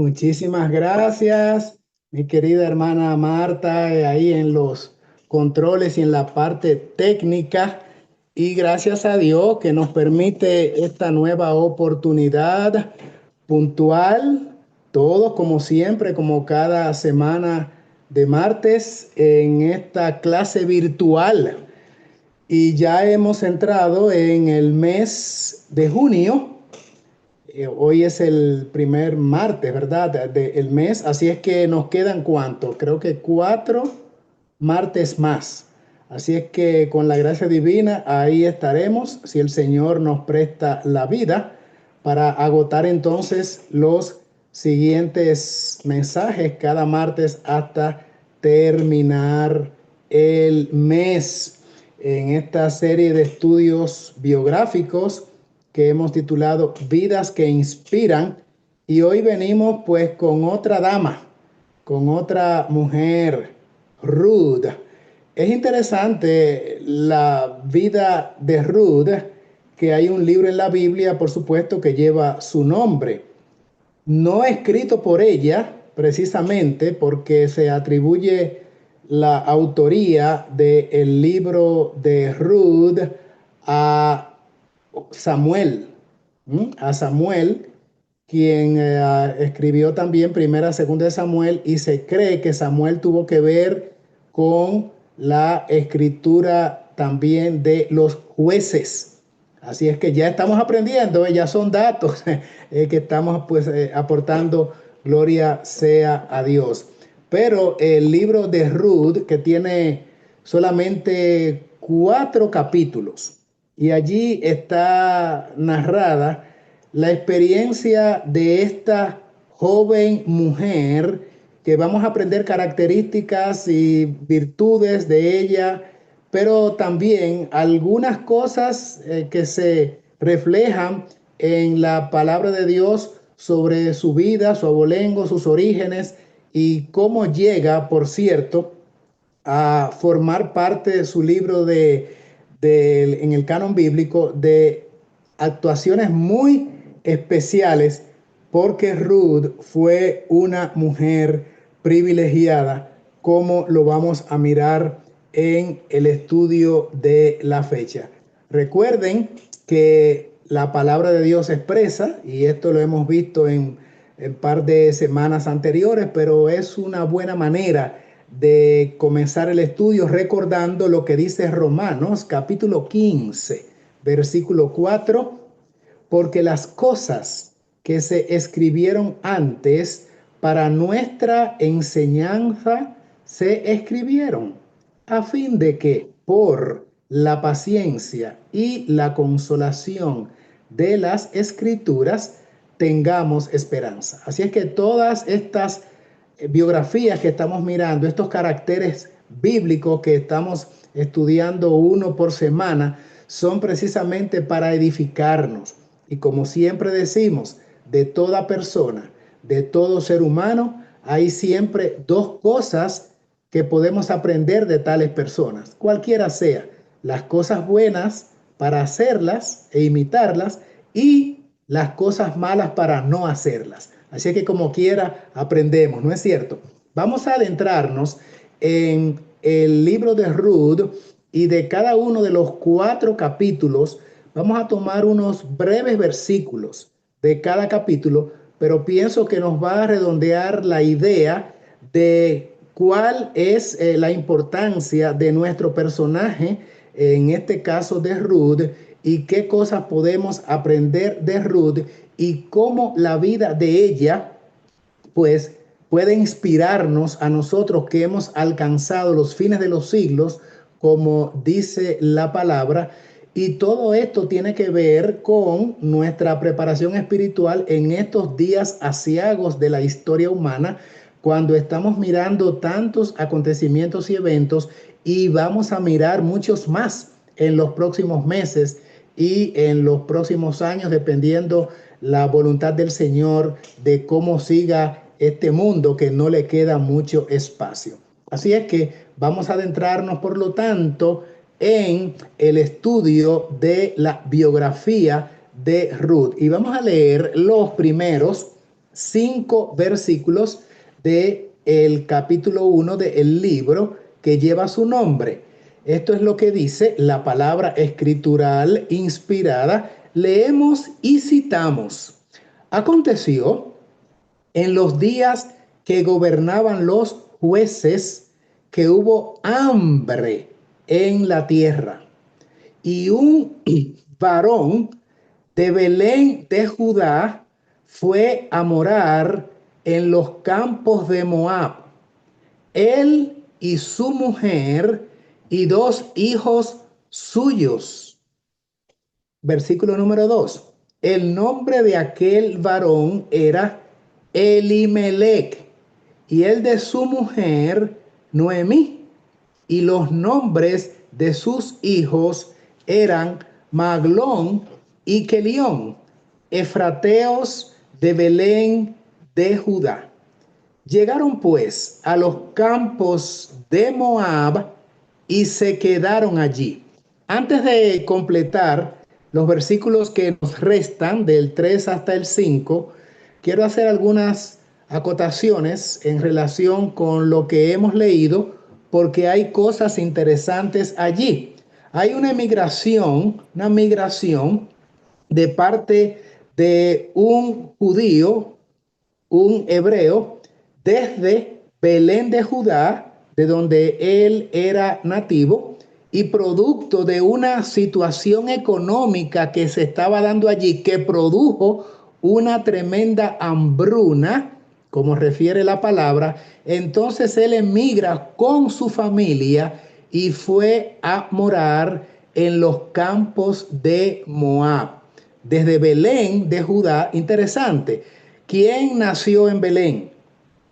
Muchísimas gracias, mi querida hermana Marta, ahí en los controles y en la parte técnica. Y gracias a Dios que nos permite esta nueva oportunidad puntual, todo como siempre, como cada semana de martes en esta clase virtual. Y ya hemos entrado en el mes de junio. Hoy es el primer martes, ¿verdad? Del mes, así es que nos quedan ¿cuánto? Creo que 4 martes más. Así es que con la gracia divina ahí estaremos, si el Señor nos presta la vida, para agotar entonces los siguientes mensajes cada martes hasta terminar el mes en esta serie de estudios biográficos que hemos titulado Vidas que Inspiran. Y hoy venimos pues con otra dama, con otra mujer, Ruth. Es interesante la vida de Ruth, que hay un libro en la Biblia, por supuesto, que lleva su nombre. No escrito por ella, precisamente, porque se atribuye la autoría del libro de Ruth a Samuel, a Samuel, quien escribió también Primera, Segunda de Samuel, y se cree que Samuel tuvo que ver con la escritura también de los jueces. Así es que ya estamos aprendiendo, ya son datos que estamos pues aportando, gloria sea a Dios. Pero el libro de Ruth, que tiene solamente 4 capítulos, y allí está narrada la experiencia de esta joven mujer, que vamos a aprender características y virtudes de ella, pero también algunas cosas que se reflejan en la palabra de Dios sobre su vida, su abolengo, sus orígenes y cómo llega, por cierto, a formar parte de su libro en el canon bíblico, de actuaciones muy especiales, porque Ruth fue una mujer privilegiada, como lo vamos a mirar en el estudio de la fecha. Recuerden que la palabra de Dios expresa, y esto lo hemos visto en par de semanas anteriores, pero es una buena manera de comenzar el estudio recordando lo que dice Romanos capítulo 15, versículo 4, porque las cosas que se escribieron antes para nuestra enseñanza se escribieron a fin de que por la paciencia y la consolación de las escrituras tengamos esperanza. Así es que todas estas biografías que estamos mirando, estos caracteres bíblicos que estamos estudiando uno por semana, son precisamente para edificarnos. Y como siempre decimos, de toda persona, de todo ser humano, hay siempre 2 cosas que podemos aprender de tales personas, cualquiera sea, las cosas buenas para hacerlas e imitarlas, y las cosas malas para no hacerlas. Así que como quiera aprendemos, ¿no es cierto? Vamos a adentrarnos en el libro de Ruth, y de cada uno de los 4 capítulos vamos a tomar unos breves versículos de cada capítulo, pero pienso que nos va a redondear la idea de cuál es la importancia de nuestro personaje, en este caso de Ruth, y qué cosas podemos aprender de Ruth, y cómo la vida de ella pues puede inspirarnos a nosotros que hemos alcanzado los fines de los siglos, como dice la palabra. Y todo esto tiene que ver con nuestra preparación espiritual en estos días aciagos de la historia humana, cuando estamos mirando tantos acontecimientos y eventos, y vamos a mirar muchos más en los próximos meses y en los próximos años, dependiendo la voluntad del Señor de cómo siga este mundo, que no le queda mucho espacio. Así es que vamos a adentrarnos, por lo tanto, en el estudio de la biografía de Ruth. Y vamos a leer los primeros 5 versículos del capítulo 1 del libro que lleva su nombre. Esto es lo que dice la palabra escritural inspirada. Leemos y citamos. Aconteció en los días que gobernaban los jueces que hubo hambre en la tierra, y un varón de Belén de Judá fue a morar en los campos de Moab. Él y su mujer y 2 hijos suyos. Versículo número 2. El nombre de aquel varón era Elimelech y el de su mujer Noemí. Y los nombres de sus hijos eran Maglón y Kelión, efrateos de Belén de Judá. Llegaron pues a los campos de Moab y se quedaron allí. Antes de completar los versículos que nos restan del 3 hasta el 5, quiero hacer algunas acotaciones en relación con lo que hemos leído, porque hay cosas interesantes allí. Hay una migración de parte de un judío, un hebreo, desde Belén de Judá, de donde él era nativo, y producto de una situación económica que se estaba dando allí, que produjo una tremenda hambruna, como refiere la palabra, entonces él emigra con su familia y fue a morar en los campos de Moab. Desde Belén de Judá, interesante. ¿Quién nació en Belén?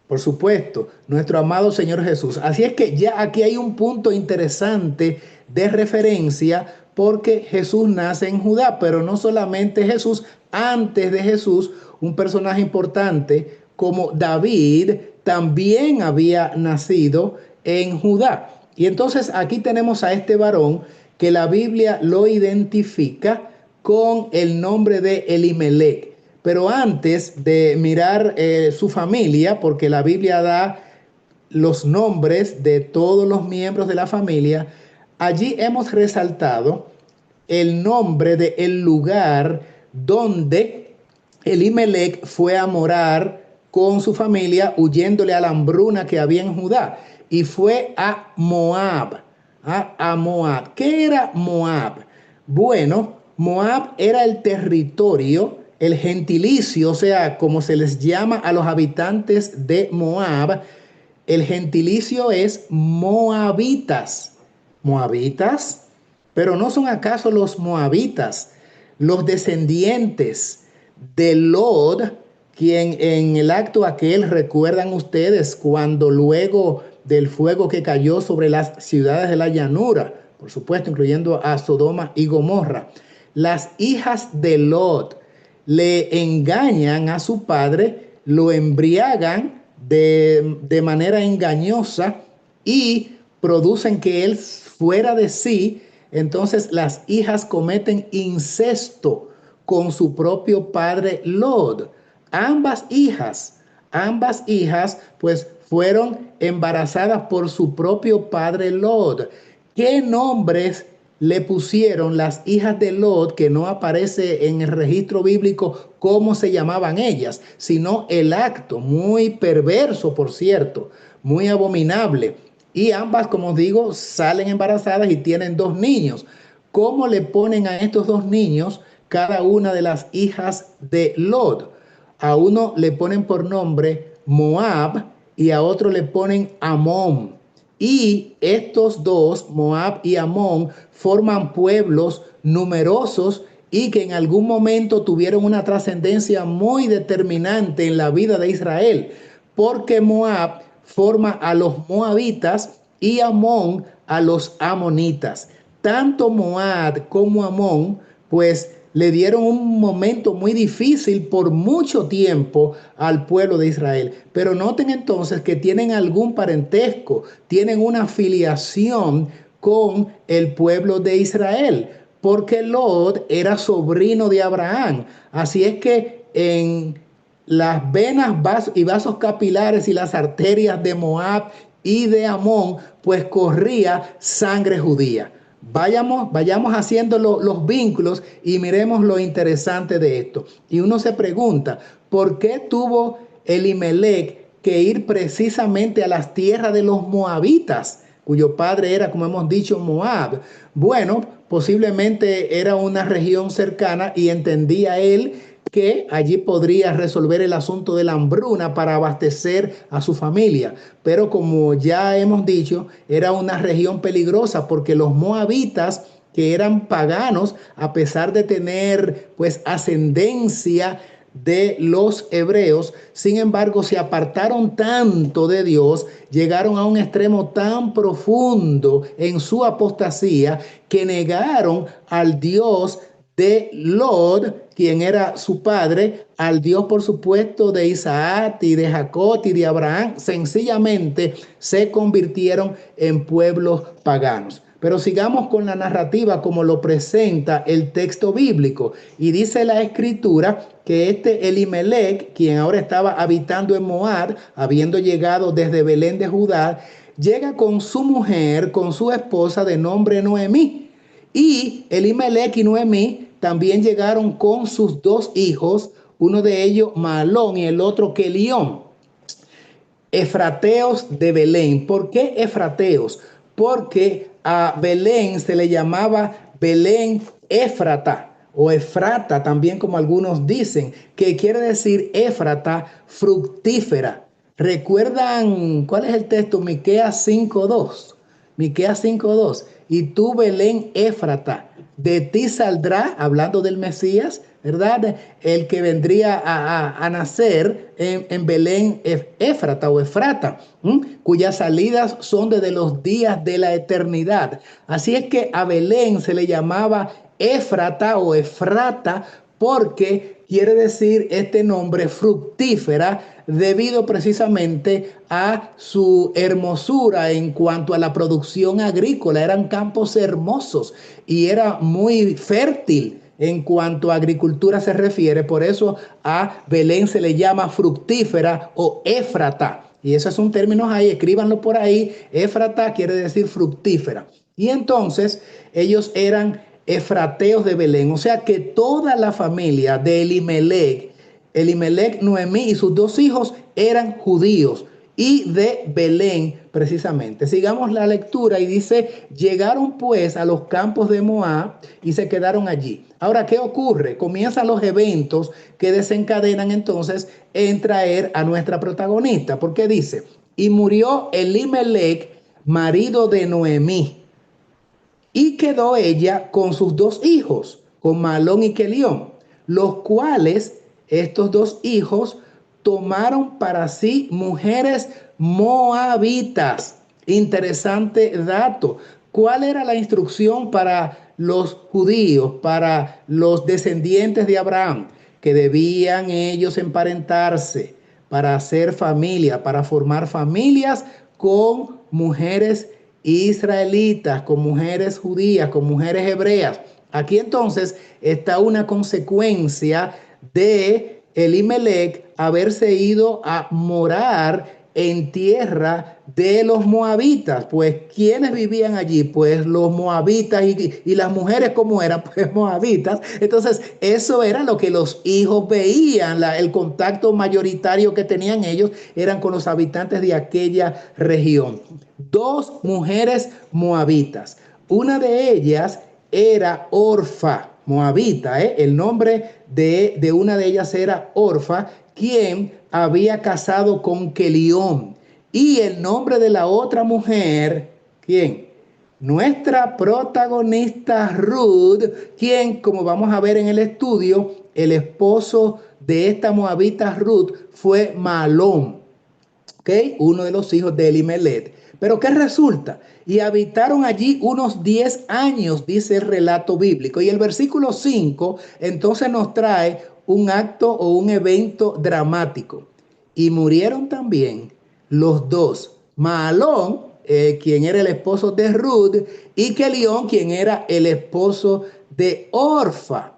Por supuesto, nuestro amado Señor Jesús. Así es que ya aquí hay un punto interesante de referencia, porque Jesús nace en Judá, pero no solamente Jesús. Antes de Jesús, un personaje importante como David también había nacido en Judá. Y entonces aquí tenemos a este varón que la Biblia lo identifica con el nombre de Elimelech. Pero antes de mirar su familia, porque la Biblia da los nombres de todos los miembros de la familia, allí hemos resaltado el nombre del lugar donde Elimelech fue a morar con su familia, huyéndole a la hambruna que había en Judá, y fue a Moab. A Moab. ¿Qué era Moab? Bueno, Moab era el territorio, el gentilicio, o sea, como se les llama a los habitantes de Moab, el gentilicio es moabitas. Moabitas, pero ¿no son acaso los moabitas los descendientes de Lot, quien en el acto aquel, recuerdan ustedes, cuando luego del fuego que cayó sobre las ciudades de la llanura, por supuesto, incluyendo a Sodoma y Gomorra, las hijas de Lot le engañan a su padre, lo embriagan de manera engañosa y producen que él fuera de sí. Entonces las hijas cometen incesto con su propio padre Lot. Ambas hijas pues fueron embarazadas por su propio padre Lot. ¿Qué nombres le pusieron las hijas de Lot, que no aparece en el registro bíblico cómo se llamaban ellas, sino el acto, muy perverso, por cierto, muy abominable? Y ambas, como digo, salen embarazadas y tienen 2 niños. ¿Cómo le ponen a estos 2 niños cada una de las hijas de Lot? A uno le ponen por nombre Moab y a otro le ponen Amón. Y estos dos, Moab y Amón, forman pueblos numerosos y que en algún momento tuvieron una trascendencia muy determinante en la vida de Israel, porque Moab forma a los moabitas y Amón a los amonitas. Tanto Moab como Amón, pues le dieron un momento muy difícil por mucho tiempo al pueblo de Israel. Pero noten entonces que tienen algún parentesco, tienen una filiación con el pueblo de Israel, porque Lot era sobrino de Abraham. Así es que en las venas y vasos capilares y las arterias de Moab y de Amón, pues corría sangre judía. Vayamos haciendo los vínculos y miremos lo interesante de esto. Y uno se pregunta, ¿por qué tuvo Elimelec que ir precisamente a las tierras de los moabitas, cuyo padre era, como hemos dicho, Moab? Bueno, posiblemente era una región cercana y entendía él que allí podría resolver el asunto de la hambruna para abastecer a su familia. Pero como ya hemos dicho, era una región peligrosa porque los moabitas, que eran paganos, a pesar de tener pues ascendencia de los hebreos, sin embargo se apartaron tanto de Dios, llegaron a un extremo tan profundo en su apostasía que negaron al Dios de Lot, quien era su padre, al Dios, por supuesto, de Isaac y de Jacob y de Abraham. Sencillamente se convirtieron en pueblos paganos. Pero sigamos con la narrativa como lo presenta el texto bíblico. Y dice la escritura que este Elimelec, quien ahora estaba habitando en Moab, habiendo llegado desde Belén de Judá, llega con su mujer, con su esposa de nombre Noemí. Y Elimelec y Noemí también llegaron con sus dos hijos, uno de ellos Mahlón y el otro Kelión, efrateos de Belén. ¿Por qué efrateos? Porque a Belén se le llamaba Belén Éfrata o Efrata, también como algunos dicen, que quiere decir Éfrata, fructífera. ¿Recuerdan cuál es el texto? Miqueas 5:2. Miqueas 5:2. Y tú, Belén Éfrata, de ti saldrá, hablando del Mesías, ¿verdad? El que vendría a nacer en Belén Éfrata o Efrata, cuyas salidas son desde los días de la eternidad. Así es que a Belén se le llamaba Éfrata o Efrata porque quiere decir este nombre fructífera debido precisamente a su hermosura en cuanto a la producción agrícola. Eran campos hermosos y era muy fértil en cuanto a agricultura se refiere. Por eso a Belén se le llama fructífera o Éfrata. Y esos son términos ahí, escríbanlo por ahí. Éfrata quiere decir fructífera. Y entonces ellos eran efrateos de Belén. O sea que toda la familia de Elimelec, Noemí y sus dos hijos eran judíos y de Belén precisamente. Sigamos la lectura y dice, llegaron pues a los campos de Moab y se quedaron allí. Ahora, ¿qué ocurre? Comienzan los eventos que desencadenan entonces en traer a nuestra protagonista, porque dice, y murió Elimelec, marido de Noemí, y quedó ella con sus dos hijos, con Mahlón y Kelión, los cuales estos dos hijos tomaron para sí mujeres moabitas. Interesante dato. ¿Cuál era la instrucción para los judíos, para los descendientes de Abraham? Que debían ellos emparentarse para hacer familia, para formar familias con mujeres israelitas, con mujeres judías, con mujeres hebreas. Aquí entonces está una consecuencia de Elimelec haberse ido a morar en tierra de los moabitas. Pues, ¿quiénes vivían allí? Pues los moabitas y las mujeres, ¿cómo eran? Pues moabitas. Entonces, eso era lo que los hijos veían. El contacto mayoritario que tenían ellos eran con los habitantes de aquella región. Dos mujeres moabitas. Una de ellas era Orfa, moabita, el nombre de una de ellas era Orfa, quien había casado con Kelión. Y el nombre de la otra mujer, ¿quién? Nuestra protagonista Ruth, quien, como vamos a ver en el estudio, el esposo de esta moabita Ruth fue Mahlón, ¿okay? Uno de los hijos de Elimelec. Pero ¿qué resulta? Y habitaron allí unos 10 años, dice el relato bíblico. Y el versículo 5 entonces nos trae un acto o un evento dramático. Y murieron también los dos, Mahlón, quien era el esposo de Ruth, y Kelión, quien era el esposo de Orfa.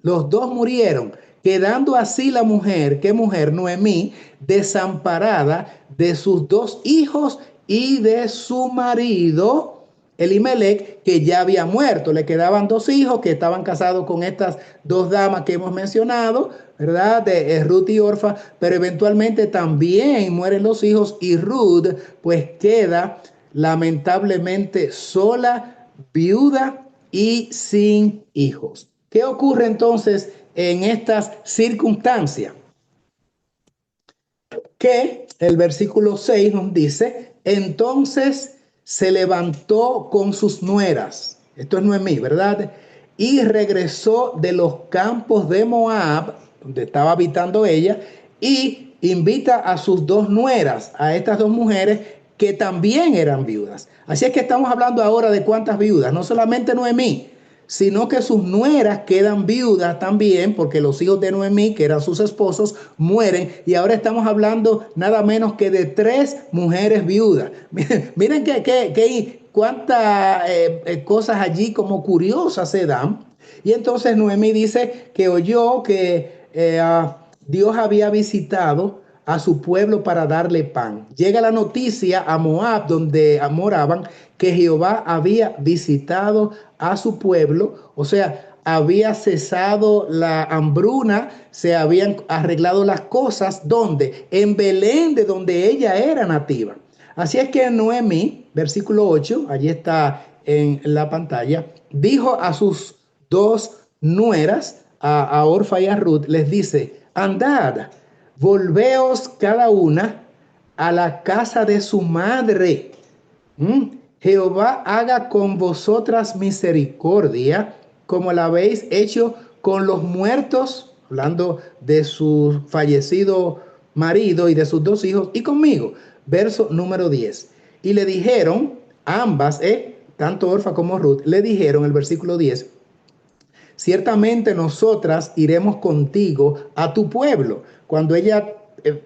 Los dos murieron. quedando así la mujer, ¿qué mujer? Noemí, desamparada de sus 2 hijos y de su marido, Elimelech, que ya había muerto. Le quedaban 2 hijos que estaban casados con estas 2 damas que hemos mencionado, ¿verdad? De Ruth y Orfa, pero eventualmente también mueren los hijos y Ruth pues queda lamentablemente sola, viuda y sin hijos. ¿Qué ocurre entonces en estas circunstancias? Que el versículo 6 nos dice, entonces se levantó con sus nueras, esto es Noemí, ¿verdad? Y regresó de los campos de Moab, donde estaba habitando ella, y invita a sus 2 nueras, a estas 2 mujeres que también eran viudas. Así es que estamos hablando ahora de cuántas viudas, no solamente Noemí, sino que sus nueras quedan viudas también, porque los hijos de Noemí, que eran sus esposos, mueren. Y ahora estamos hablando nada menos que de 3 mujeres viudas. Miren cuántas cosas allí como curiosas se dan. Y entonces Noemí dice que oyó que Dios había visitado a su pueblo para darle pan. Llega la noticia a Moab, donde moraban, que Jehová había visitado a su pueblo, o sea, había cesado la hambruna, se habían arreglado las cosas, ¿dónde? En Belén, de donde ella era nativa. Así es que Noemí, versículo 8, allí está en la pantalla, dijo a sus 2 nueras, a Orfa y a Ruth, les dice, andad, volveos cada una a la casa de su madre. Jehová haga con vosotras misericordia, como la habéis hecho con los muertos, hablando de su fallecido marido y de sus 2 hijos, y conmigo. Verso número 10. Y le dijeron, ambas, tanto Orfa como Ruth, le dijeron, el versículo 10, ciertamente nosotras iremos contigo a tu pueblo. Cuando ella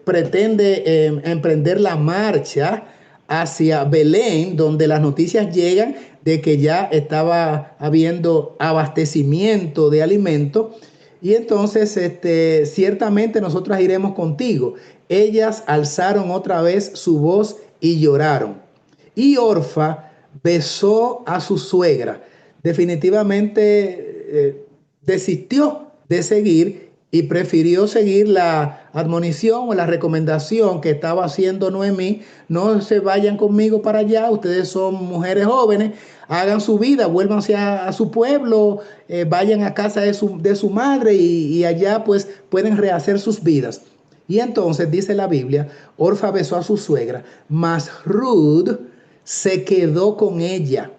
pretende emprender la marcha hacia Belén, donde las noticias llegan de que ya estaba habiendo abastecimiento de alimento, y entonces ciertamente nosotras iremos contigo. Ellas alzaron otra vez su voz y lloraron. Y Orfa besó a su suegra. Definitivamente desistió de seguir y prefirió seguir la admonición o la recomendación que estaba haciendo Noemí. No se vayan conmigo para allá, ustedes son mujeres jóvenes, hagan su vida, vuélvanse a su pueblo, vayan a casa de su madre y allá pues pueden rehacer sus vidas. Y entonces dice la Biblia, Orfa besó a su suegra, mas Ruth se quedó con ella.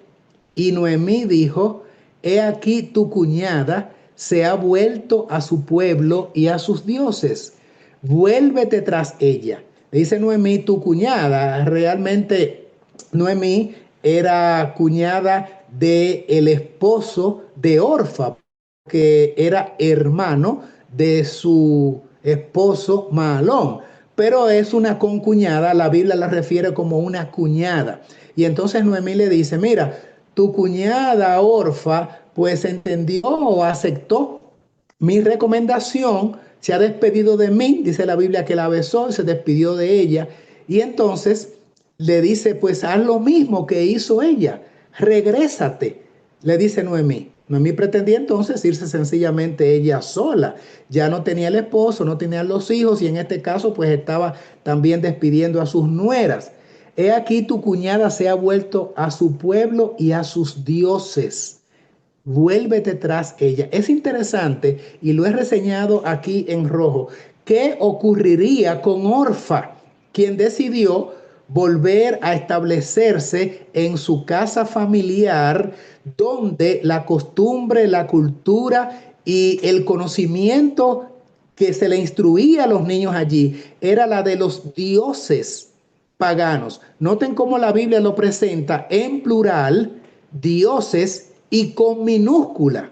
Y Noemí dijo, he aquí tu cuñada se ha vuelto a su pueblo y a sus dioses. Vuélvete tras ella. Dice Noemí, tu cuñada. Realmente Noemí era cuñada del esposo de Orfa, que era hermano de su esposo Mahalón. Pero es una concuñada, la Biblia la refiere como una cuñada. Y entonces Noemí le dice, mira, tu cuñada Orfa pues entendió o aceptó mi recomendación, se ha despedido de mí, dice la Biblia que la besó y se despidió de ella. Y entonces le dice, pues haz lo mismo que hizo ella, regrésate, le dice Noemí. Noemí pretendía entonces irse sencillamente ella sola. Ya no tenía el esposo, no tenía los hijos y en este caso pues estaba también despidiendo a sus nueras. He aquí tu cuñada se ha vuelto a su pueblo y a sus dioses. Vuélvete tras ella. Es interesante y lo he reseñado aquí en rojo. ¿Qué ocurriría con Orfa, quien decidió volver a establecerse en su casa familiar, donde la costumbre, la cultura y el conocimiento que se le instruía a los niños allí era la de los dioses paganos? Noten cómo la Biblia lo presenta en plural, dioses, y con minúscula,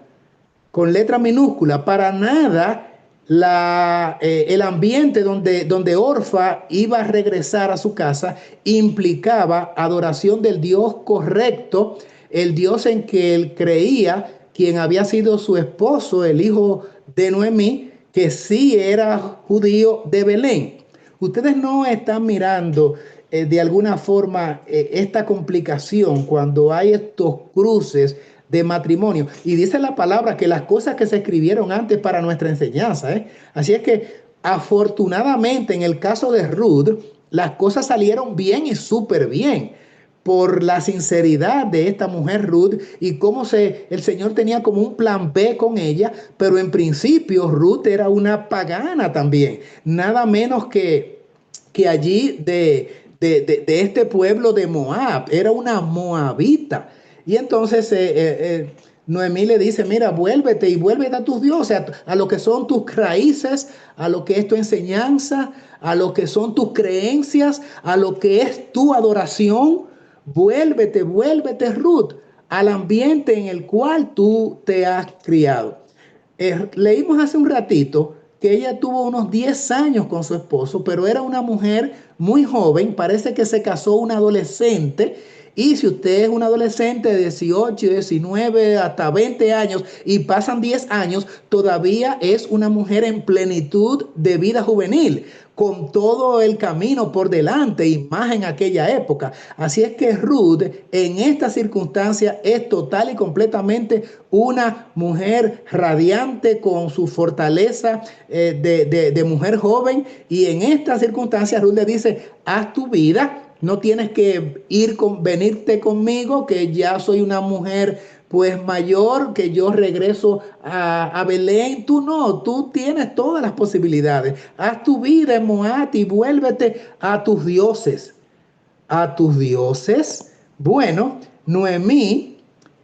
con letra minúscula. Para nada el ambiente donde Orfa iba a regresar a su casa implicaba adoración del Dios correcto, el Dios en que él creía, quien había sido su esposo, el hijo de Noemí, que sí era judío de Belén. Ustedes no están mirando de alguna forma esta complicación cuando hay estos cruces de matrimonio. Y dice la palabra que las cosas que se escribieron antes para nuestra enseñanza. Así es que afortunadamente en el caso de Ruth, las cosas salieron bien y súper bien por la sinceridad de esta mujer Ruth y cómo el Señor tenía como un plan B con ella, pero en principio Ruth era una pagana también, nada menos que allí de este pueblo de Moab, era una moabita. Y entonces Noemí le dice, mira, vuélvete y vuélvete a tus dioses, a lo que son tus raíces, a lo que es tu enseñanza, a lo que son tus creencias, a lo que es tu adoración. Vuélvete, vuélvete, Ruth, al ambiente en el cual tú te has criado. Leímos hace un ratito que ella tuvo unos 10 años con su esposo, pero era una mujer muy joven, parece que se casó una adolescente. Y si usted es un adolescente de 18, 19, hasta 20 años y pasan 10 años, todavía es una mujer en plenitud de vida juvenil, con todo el camino por delante y más en aquella época. Así es que Ruth en esta circunstancia es total y completamente una mujer radiante con su fortaleza de mujer joven. Y en esta circunstancia Ruth le dice, haz tu vida. No tienes que venirte conmigo, que ya soy una mujer pues mayor, que yo regreso a Belén. Tú no, tú tienes todas las posibilidades. Haz tu vida en Moab y vuélvete a tus dioses. ¿A tus dioses? Bueno, Noemí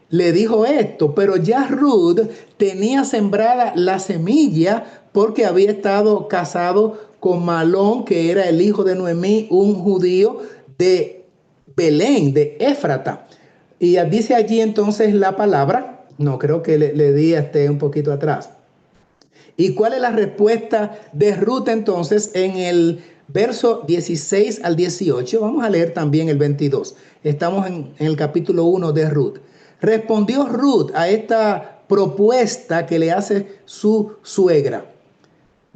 le dijo esto, pero ya Ruth tenía sembrada la semilla porque había estado casado con Malón, que era el hijo de Noemí, un judío de Belén, de Éfrata. Y dice allí entonces la palabra, no, creo que le di un poquito atrás. ¿Y cuál es la respuesta de Ruth entonces en el verso 16 al 18? Vamos a leer también el 22. Estamos en el capítulo 1 de Ruth. Respondió Ruth a esta propuesta que le hace su suegra.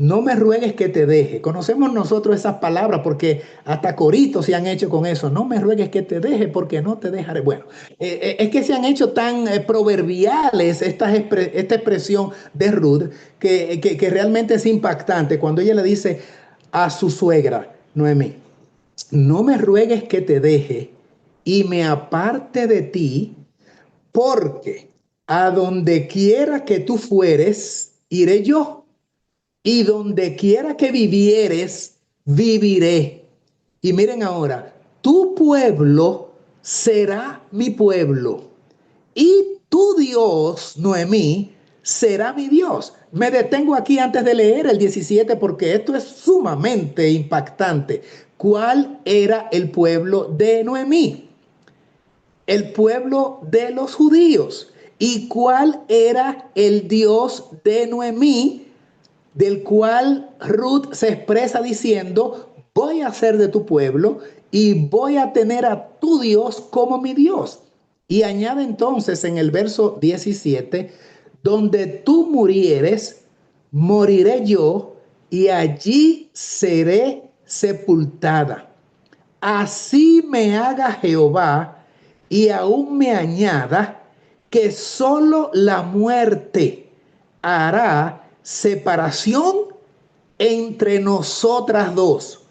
No me ruegues que te deje. Conocemos nosotros esas palabras porque hasta coritos se han hecho con eso. No me ruegues que te deje porque no te dejaré. Bueno, es que se han hecho tan proverbiales esta expresión de Ruth que realmente es impactante cuando ella le dice a su suegra, Noemí, no me ruegues que te deje y me aparte de ti, porque a donde quiera que tú fueres, iré yo. Y donde quiera que vivieres, viviré. Y miren ahora, tu pueblo será mi pueblo. Y tu Dios, Noemí, será mi Dios. Me detengo aquí antes de leer el 17 porque esto es sumamente impactante. ¿Cuál era el pueblo de Noemí? El pueblo de los judíos. ¿Y cuál era el Dios de Noemí? Del cual Ruth se expresa diciendo, voy a ser de tu pueblo y voy a tener a tu Dios como mi Dios. Y añade entonces en el verso 17, donde tú murieres, moriré yo y allí seré sepultada. Así me haga Jehová y aún me añada que solo la muerte hará separación entre nosotras dos.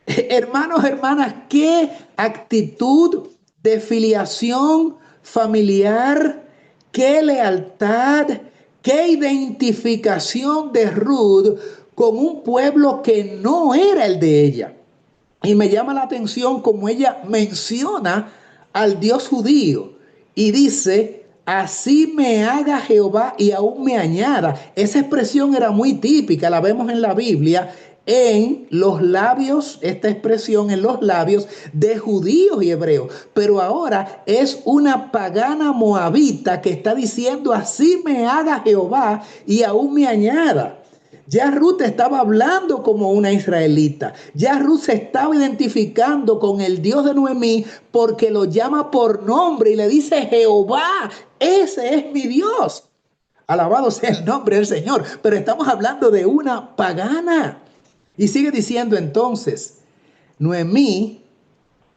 Hermanos, hermanas, qué actitud de filiación familiar, qué lealtad, qué identificación de Ruth con un pueblo que no era el de ella. Y me llama la atención como ella menciona al Dios judío y dice, así me haga Jehová y aún me añada. Esa expresión era muy típica, la vemos en la Biblia, en los labios, esta expresión en los labios de judíos y hebreos. Pero ahora es una pagana moabita que está diciendo, así me haga Jehová y aún me añada. Ya Ruth estaba hablando como una israelita. Ya Ruth se estaba identificando con el Dios de Noemí porque lo llama por nombre y le dice, Jehová, ese es mi Dios. Alabado sea el nombre del Señor. Pero estamos hablando de una pagana. Y sigue diciendo entonces, Noemí,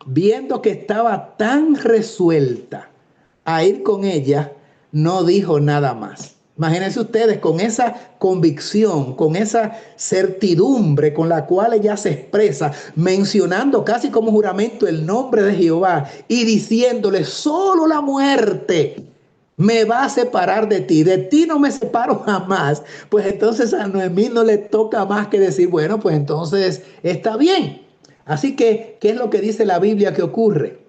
viendo que estaba tan resuelta a ir con ella, no dijo nada más. Imagínense ustedes con esa convicción, con esa certidumbre con la cual ella se expresa, mencionando casi como juramento el nombre de Jehová y diciéndole, solo la muerte me va a separar de ti no me separo jamás. Pues entonces a Noemí no le toca más que decir, bueno, pues entonces está bien. Así que, ¿qué es lo que dice la Biblia que ocurre?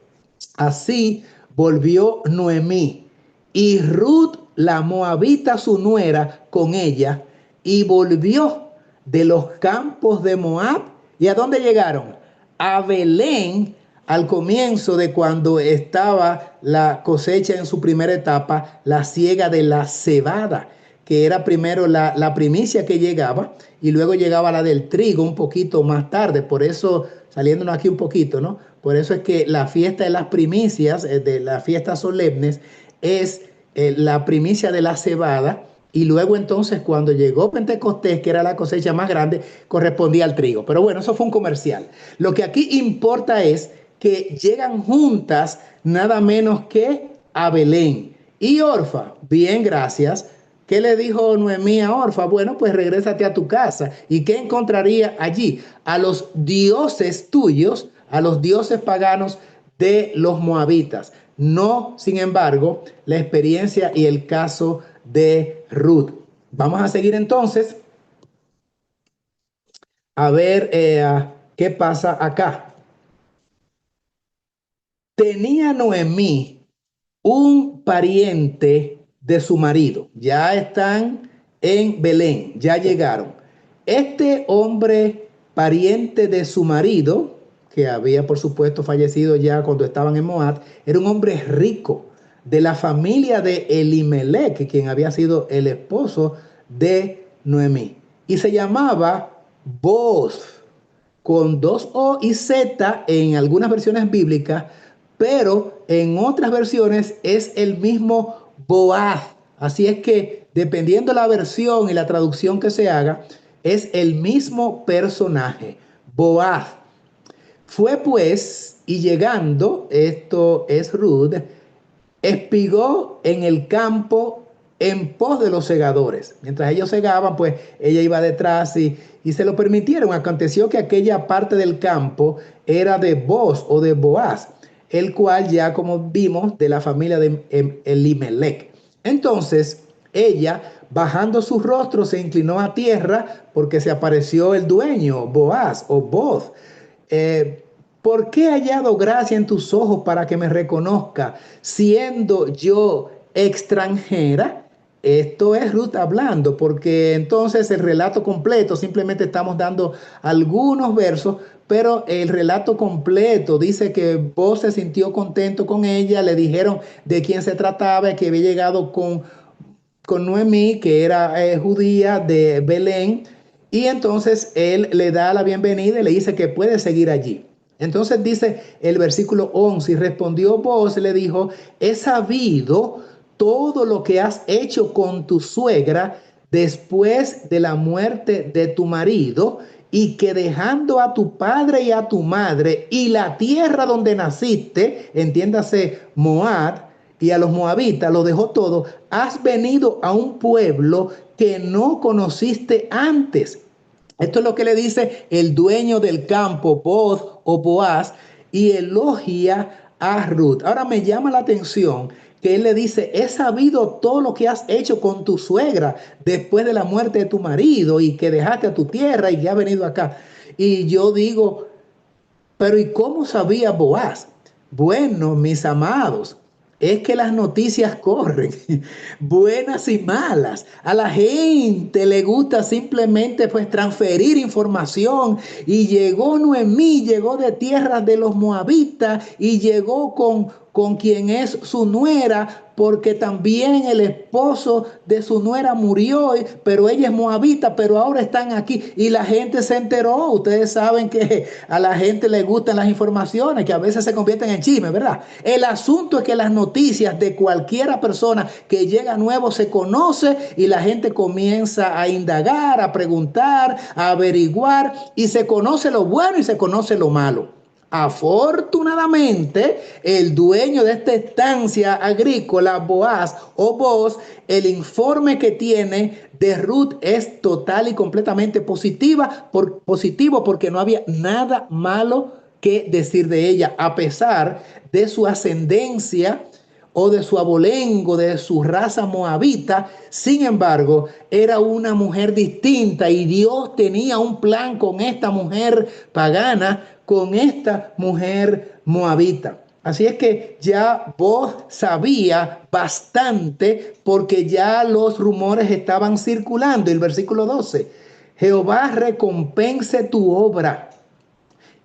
Así volvió Noemí y Ruth, la moabita, su nuera, con ella, y volvió de los campos de Moab. ¿Y a dónde llegaron? A Belén, al comienzo de cuando estaba la cosecha en su primera etapa, la siega de la cebada, que era primero la primicia que llegaba y luego llegaba la del trigo un poquito más tarde. Por eso, saliéndonos aquí un poquito, ¿no? Por eso es que la fiesta de las primicias, de las fiestas solemnes, es la primicia de la cebada. Y luego entonces cuando llegó Pentecostés, que era la cosecha más grande, correspondía al trigo. Pero bueno, eso fue un comercial. Lo que aquí importa es que llegan juntas nada menos que a Belén. Y Orfa, bien, gracias. ¿Qué le dijo Noemí a Orfa? Bueno, pues regrésate a tu casa. ¿Y qué encontraría allí? A los dioses tuyos, a los dioses paganos de los moabitas. No, sin embargo, la experiencia y el caso de Ruth. Vamos a seguir entonces a ver qué pasa acá. Tenía Noemí un pariente de su marido. Ya están en Belén, ya llegaron. Este hombre, pariente de su marido, que había por supuesto fallecido ya cuando estaban en Moab, era un hombre rico de la familia de Elimelech, quien había sido el esposo de Noemí. Y se llamaba Booz, con dos O y Z en algunas versiones bíblicas, pero en otras versiones es el mismo Boaz. Así es que dependiendo la versión y la traducción que se haga, es el mismo personaje, Boaz. Fue pues, y llegando, esto es Ruth, espigó en el campo en pos de los segadores. Mientras ellos segaban, pues ella iba detrás y se lo permitieron. Aconteció que aquella parte del campo era de Boz o de Boaz, el cual ya como vimos de la familia de Elimelech. Entonces ella, bajando su rostro, se inclinó a tierra porque se apareció el dueño, Boaz o Boz. Eh, ¿Por qué he hallado gracia en tus ojos para que me reconozca, siendo yo extranjera? Esto es Ruth hablando, porque entonces el relato completo, simplemente estamos dando algunos versos, pero el relato completo dice que vos se sintió contento con ella, le dijeron de quién se trataba, que había llegado con Noemí, que era judía de Belén, y entonces él le da la bienvenida y le dice que puede seguir allí. Entonces dice el versículo 11, y respondió Booz, le dijo, he sabido todo lo que has hecho con tu suegra después de la muerte de tu marido, y que dejando a tu padre y a tu madre y la tierra donde naciste, entiéndase Moab, y a los moabitas, lo dejó todo, has venido a un pueblo que no conociste antes. Esto es lo que le dice el dueño del campo, Boz o Boaz, y elogia a Ruth. Ahora me llama la atención que él le dice, he sabido todo lo que has hecho con tu suegra después de la muerte de tu marido y que dejaste a tu tierra y que has venido acá. Y yo digo, pero ¿y cómo sabía Boaz? Bueno, mis amados, es que las noticias corren, buenas y malas. A la gente le gusta simplemente pues transferir información. Y llegó Noemí, llegó de tierras de los moabitas y llegó con quien es su nuera, porque también el esposo de su nuera murió, pero ella es moabita, pero ahora están aquí. Y la gente se enteró. Ustedes saben que a la gente le gustan las informaciones, que a veces se convierten en chisme, ¿verdad? El asunto es que las noticias de cualquiera persona que llega nuevo se conoce y la gente comienza a indagar, a preguntar, a averiguar, y se conoce lo bueno y se conoce lo malo. Afortunadamente, el dueño de esta estancia agrícola, Boaz o Boz, el informe que tiene de Ruth es total y completamente positivo, porque no había nada malo que decir de ella, a pesar de su ascendencia o de su abolengo, de su raza moabita. Sin embargo, era una mujer distinta y Dios tenía un plan con esta mujer pagana, con esta mujer moabita. Así es que ya vos sabía bastante, porque ya los rumores estaban circulando. El versículo 12: Jehová recompense tu obra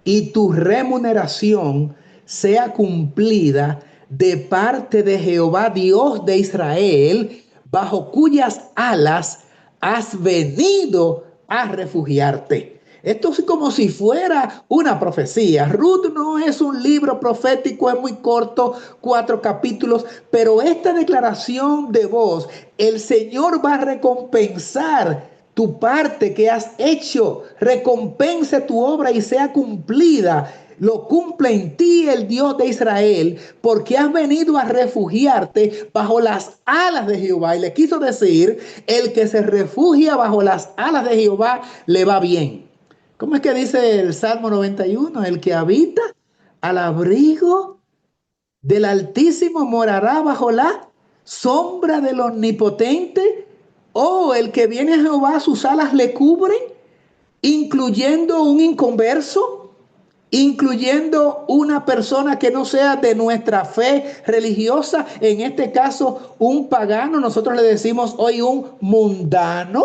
y tu remuneración sea cumplida de parte de Jehová, Dios de Israel, bajo cuyas alas has venido a refugiarte. Esto es como si fuera una profecía. Ruth no es un libro profético, es muy corto, 4 capítulos, pero esta declaración de voz, el Señor va a recompensar tu parte que has hecho, recompense tu obra y sea cumplida. Lo cumple en ti el Dios de Israel, porque has venido a refugiarte bajo las alas de Jehová. Y le quiso decir, el que se refugia bajo las alas de Jehová le va bien. ¿Cómo es que dice el Salmo 91? El que habita al abrigo del Altísimo morará bajo la sombra del Omnipotente. Oh, el que viene a Jehová, sus alas le cubren, incluyendo un inconverso, incluyendo una persona que no sea de nuestra fe religiosa, en este caso un pagano. Nosotros le decimos hoy un mundano,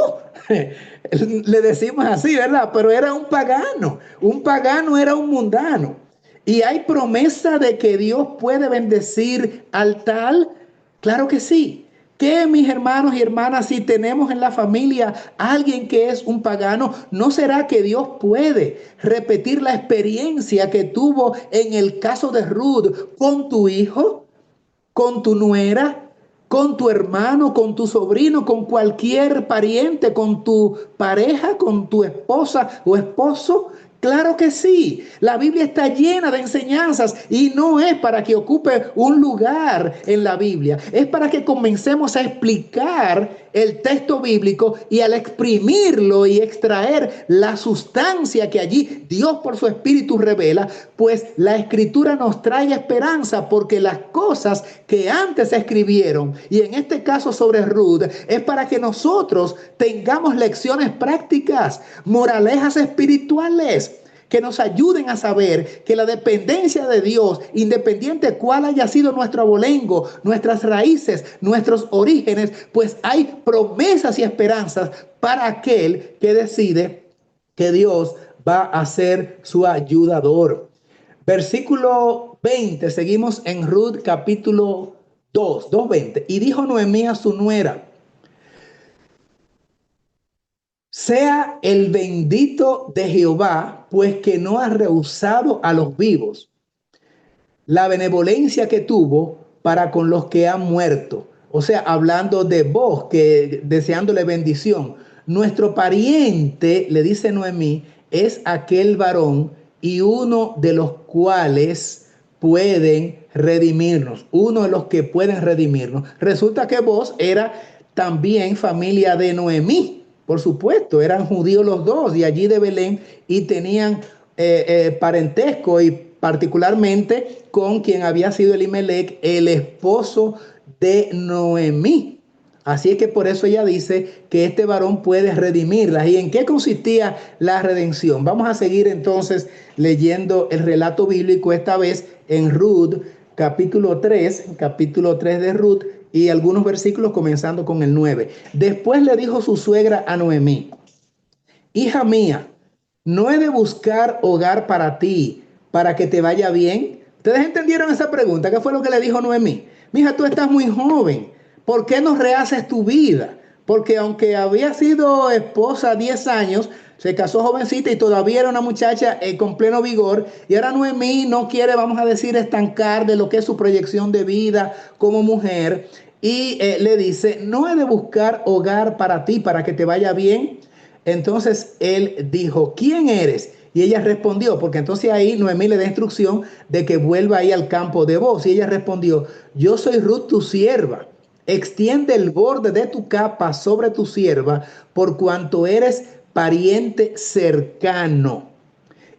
le decimos así, ¿verdad? Pero era un pagano era un mundano. Y hay promesa de que Dios puede bendecir al tal. Claro que sí. Que mis hermanos y hermanas, si tenemos en la familia a alguien que es un pagano, ¿no será que Dios puede repetir la experiencia que tuvo en el caso de Ruth con tu hijo, con tu nuera, con tu hermano, con tu sobrino, con cualquier pariente, con tu pareja, con tu esposa o esposo? Claro que sí. La Biblia está llena de enseñanzas y no es para que ocupe un lugar en la Biblia. Es para que comencemos a explicar el texto bíblico y al exprimirlo y extraer la sustancia que allí Dios por su Espíritu revela, pues la Escritura nos trae esperanza, porque las cosas que antes se escribieron, y en este caso sobre Ruth, es para que nosotros tengamos lecciones prácticas, moralejas espirituales, que nos ayuden a saber que la dependencia de Dios, independiente cuál haya sido nuestro abolengo, nuestras raíces, nuestros orígenes, pues hay promesas y esperanzas para aquel que decide que Dios va a ser su ayudador. Versículo 20, seguimos en Ruth capítulo 2:20. Y dijo Noemí a su nuera: sea el bendito de Jehová, pues que no ha rehusado a los vivos la benevolencia que tuvo para con los que han muerto. O sea, hablando de vos, que deseándole bendición. Nuestro pariente, le dice Noemí, es aquel varón y uno de los cuales pueden redimirnos. Uno de los que pueden redimirnos. Resulta que vos era también familia de Noemí. Por supuesto, eran judíos los dos, y allí de Belén, y tenían parentesco, y particularmente con quien había sido Elimelech, el esposo de Noemí. Así es que por eso ella dice que este varón puede redimirlas. ¿Y en qué consistía la redención? Vamos a seguir entonces leyendo el relato bíblico, esta vez en Ruth, capítulo 3 de Ruth, y algunos versículos comenzando con el 9. Después le dijo su suegra a Noemí: hija mía, ¿no he de buscar hogar para ti, para que te vaya bien? ¿Ustedes entendieron esa pregunta? ¿Qué fue lo que le dijo Noemí? Mija, tú estás muy joven. ¿Por qué no rehaces tu vida? Porque aunque había sido esposa 10 años, se casó jovencita y todavía era una muchacha con pleno vigor. Y ahora Noemí no quiere, vamos a decir, estancar de lo que es su proyección de vida como mujer. Y le dice, no he de buscar hogar para ti, para que te vaya bien. Entonces él dijo, ¿quién eres? Y ella respondió, porque entonces ahí Noemí le da instrucción de que vuelva ahí al campo de voz. Y ella respondió, yo soy Ruth tu sierva. Extiende el borde de tu capa sobre tu sierva, por cuanto eres pariente cercano.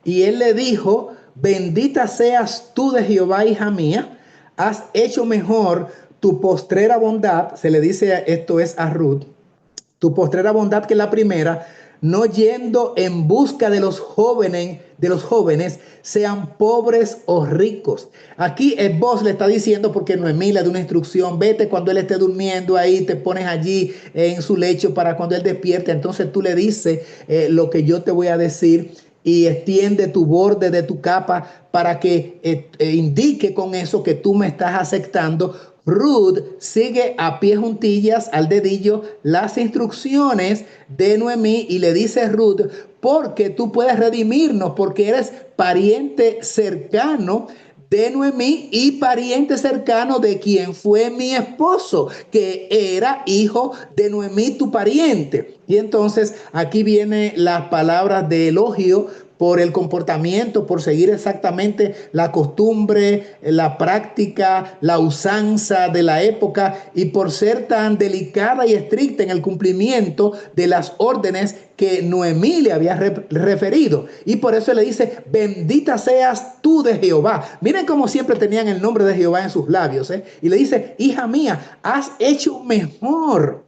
Y él le dijo, bendita seas tú de Jehová, hija mía, has hecho mejor tu postrera bondad, se le dice esto es a Ruth, tu postrera bondad que la primera, no yendo en busca de los jóvenes, sean pobres o ricos. Aquí el boss le está diciendo, porque Noemí le da una instrucción, vete cuando él esté durmiendo ahí, te pones allí en su lecho para cuando él despierte, entonces tú le dices lo que yo te voy a decir y extiende tu borde de tu capa para que indique con eso que tú me estás aceptando. Ruth sigue a pie juntillas, al dedillo, las instrucciones de Noemí y le dice Ruth, porque tú puedes redimirnos, porque eres pariente cercano de Noemí y pariente cercano de quien fue mi esposo, que era hijo de Noemí, tu pariente. Y entonces aquí vienen las palabras de elogio por el comportamiento, por seguir exactamente la costumbre, la práctica, la usanza de la época y por ser tan delicada y estricta en el cumplimiento de las órdenes que Noemí le había referido. Y por eso le dice, bendita seas tú de Jehová. Miren cómo siempre tenían el nombre de Jehová en sus labios. Y le dice, hija mía, has hecho mejor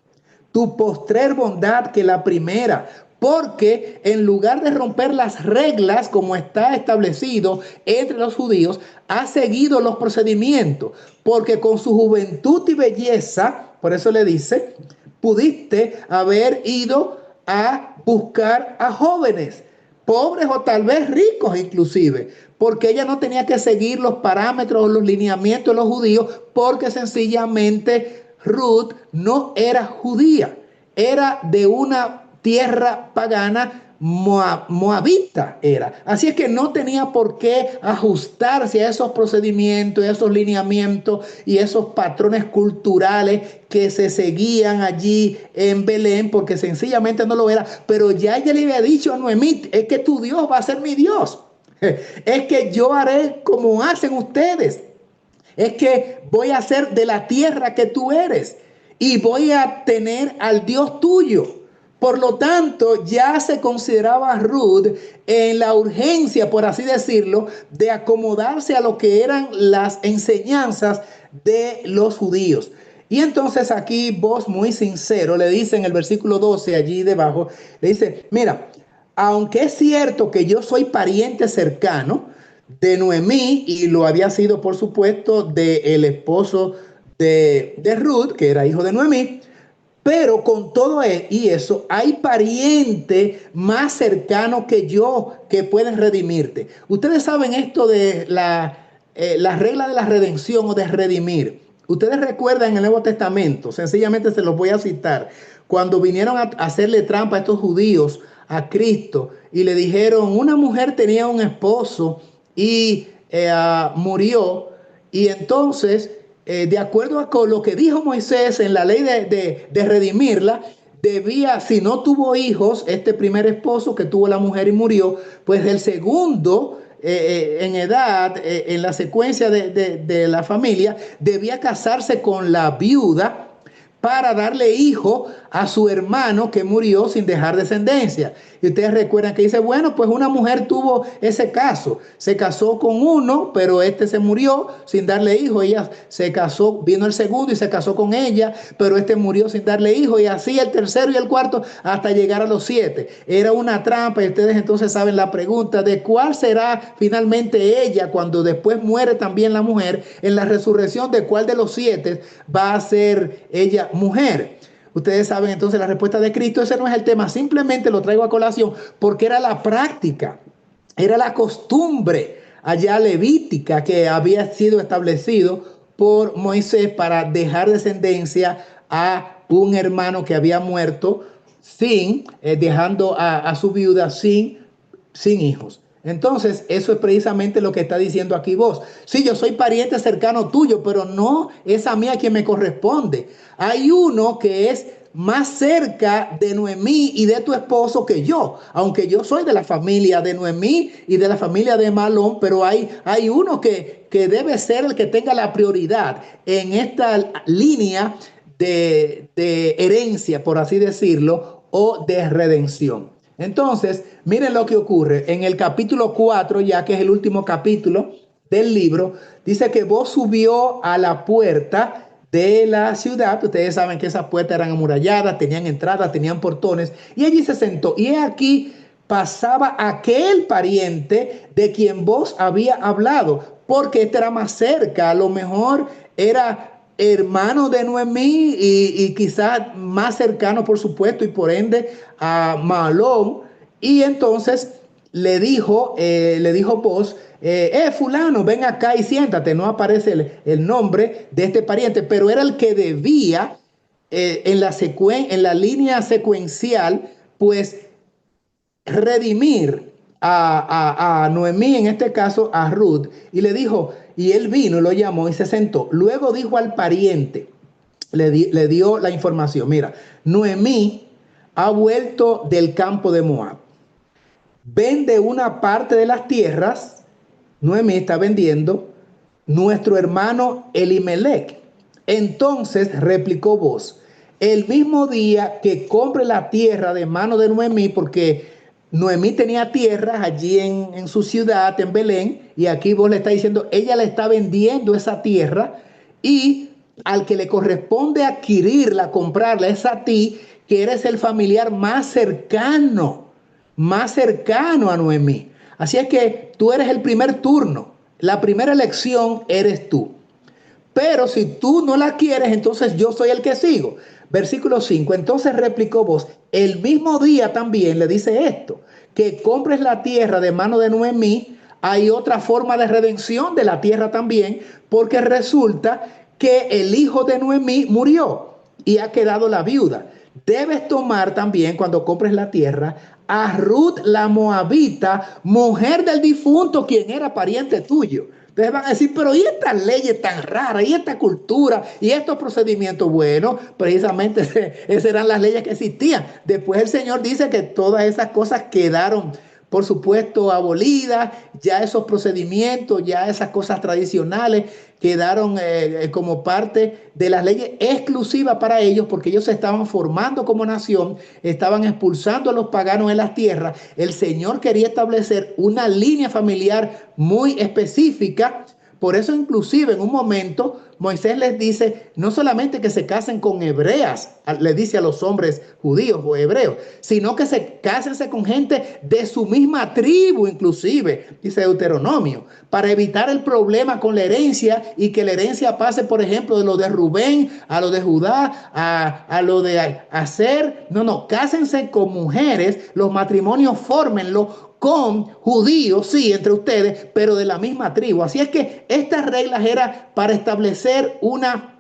tu postrer bondad que la primera, porque en lugar de romper las reglas como está establecido entre los judíos, ha seguido los procedimientos, porque con su juventud y belleza, por eso le dice, pudiste haber ido a buscar a jóvenes, pobres o tal vez ricos inclusive, porque ella no tenía que seguir los parámetros o los lineamientos de los judíos, porque sencillamente Ruth no era judía, era de una tierra pagana moabita era. Así es que no tenía por qué ajustarse a esos procedimientos, a esos lineamientos y esos patrones culturales que se seguían allí en Belén, porque sencillamente no lo era. Pero ya ella le había dicho a Noemí, es que tu Dios va a ser mi Dios. Es que yo haré como hacen ustedes. Es que voy a ser de la tierra que tú eres y voy a tener al Dios tuyo. Por lo tanto, ya se consideraba Ruth en la urgencia, por así decirlo, de acomodarse a lo que eran las enseñanzas de los judíos. Y entonces aquí vos muy sincero le dice en el versículo 12 allí debajo, le dice, mira, aunque es cierto que yo soy pariente cercano de Noemí y lo había sido por supuesto del esposo de Ruth, que era hijo de Noemí, pero con todo y eso, hay parientes más cercanos que yo que pueden redimirte. Ustedes saben esto de la regla de la redención o de redimir. Ustedes recuerdan en el Nuevo Testamento, sencillamente se los voy a citar, cuando vinieron a hacerle trampa a estos judíos a Cristo y le dijeron, una mujer tenía un esposo y murió, y entonces de acuerdo a lo que dijo Moisés en la ley de redimirla, debía, si no tuvo hijos, este primer esposo que tuvo la mujer y murió, pues el segundo en edad, en la secuencia de la familia, debía casarse con la viuda para darle hijo a su hermano que murió sin dejar descendencia. Y ustedes recuerdan que dice, bueno, pues una mujer tuvo ese caso, se casó con uno, pero este se murió sin darle hijo, ella se casó, vino el segundo y se casó con ella, pero este murió sin darle hijo, y así el tercero y el cuarto hasta llegar a los 7. Era una trampa, y ustedes entonces saben la pregunta de cuál será finalmente ella cuando después muere también la mujer, en la resurrección, de cuál de los 7 va a ser ella mujer. Ustedes saben entonces la respuesta de Cristo. Ese no es el tema, simplemente lo traigo a colación porque era la práctica, era la costumbre allá levítica que había sido establecido por Moisés para dejar descendencia a un hermano que había muerto sin, dejando a su viuda sin hijos. Entonces, eso es precisamente lo que está diciendo aquí vos. Sí, yo soy pariente cercano tuyo, pero no es a mí a quien me corresponde. Hay uno que es más cerca de Noemí y de tu esposo que yo, aunque yo soy de la familia de Noemí y de la familia de Malón, pero hay uno que debe ser el que tenga la prioridad en esta línea de herencia, por así decirlo, o de redención. Entonces, miren lo que ocurre. En el capítulo 4, ya que es el último capítulo del libro, dice que vos subió a la puerta de la ciudad. Ustedes saben que esas puertas eran amuralladas, tenían entradas, tenían portones, y allí se sentó. Y aquí pasaba aquel pariente de quien vos había hablado, porque este era más cerca, a lo mejor era hermano de Noemí y quizás más cercano, por supuesto, y por ende a Malón. Y entonces le dijo vos, fulano, ven acá y siéntate. No aparece el nombre de este pariente, pero era el que debía en la línea secuencial, pues redimir a Noemí, en este caso a Ruth, y le dijo, y él vino, lo llamó y se sentó. Luego dijo al pariente, le dio la información, mira, Noemí ha vuelto del campo de Moab, vende una parte de las tierras, Noemí está vendiendo, nuestro hermano Elimelech. Entonces replicó vos, el mismo día que compre la tierra de mano de Noemí, porque Noemí tenía tierras allí en su ciudad, en Belén, y aquí vos le está diciendo, ella le está vendiendo esa tierra y al que le corresponde adquirirla, comprarla, es a ti, que eres el familiar más cercano a Noemí. Así es que tú eres el primer turno, la primera elección eres tú. Pero si tú no la quieres, entonces yo soy el que sigo. Versículo 5. Entonces replicó vos, el mismo día también le dice esto, que compres la tierra de mano de Noemí. Hay otra forma de redención de la tierra también, porque resulta que el hijo de Noemí murió y ha quedado la viuda. Debes tomar también, cuando compres la tierra, a Ruth la Moabita, mujer del difunto, quien era pariente tuyo. Ustedes van a decir, pero ¿y estas leyes tan raras? ¿Y esta cultura? ¿Y estos procedimientos? Bueno, precisamente esas eran las leyes que existían. Después el Señor dice que todas esas cosas quedaron, por supuesto, abolidas. Ya esos procedimientos, ya esas cosas tradicionales quedaron como parte de las leyes exclusivas para ellos, porque ellos se estaban formando como nación, estaban expulsando a los paganos en las tierras. El Señor quería establecer una línea familiar muy específica. Por eso inclusive en un momento Moisés les dice no solamente que se casen con hebreas, le dice a los hombres judíos o hebreos, sino que se cásense con gente de su misma tribu inclusive, dice Deuteronomio, para evitar el problema con la herencia y que la herencia pase, por ejemplo, de lo de Rubén a lo de Judá, a lo de Aser. No, cásense con mujeres, los matrimonios fórmenlo con judíos, sí, entre ustedes, pero de la misma tribu. Así es que estas reglas eran para establecer una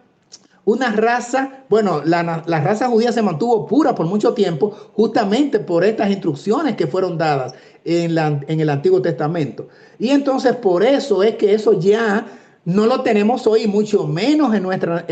raza. Bueno, la raza judía se mantuvo pura por mucho tiempo, justamente por estas instrucciones que fueron dadas en el Antiguo Testamento. Y entonces por eso es que eso ya no lo tenemos hoy, mucho menos en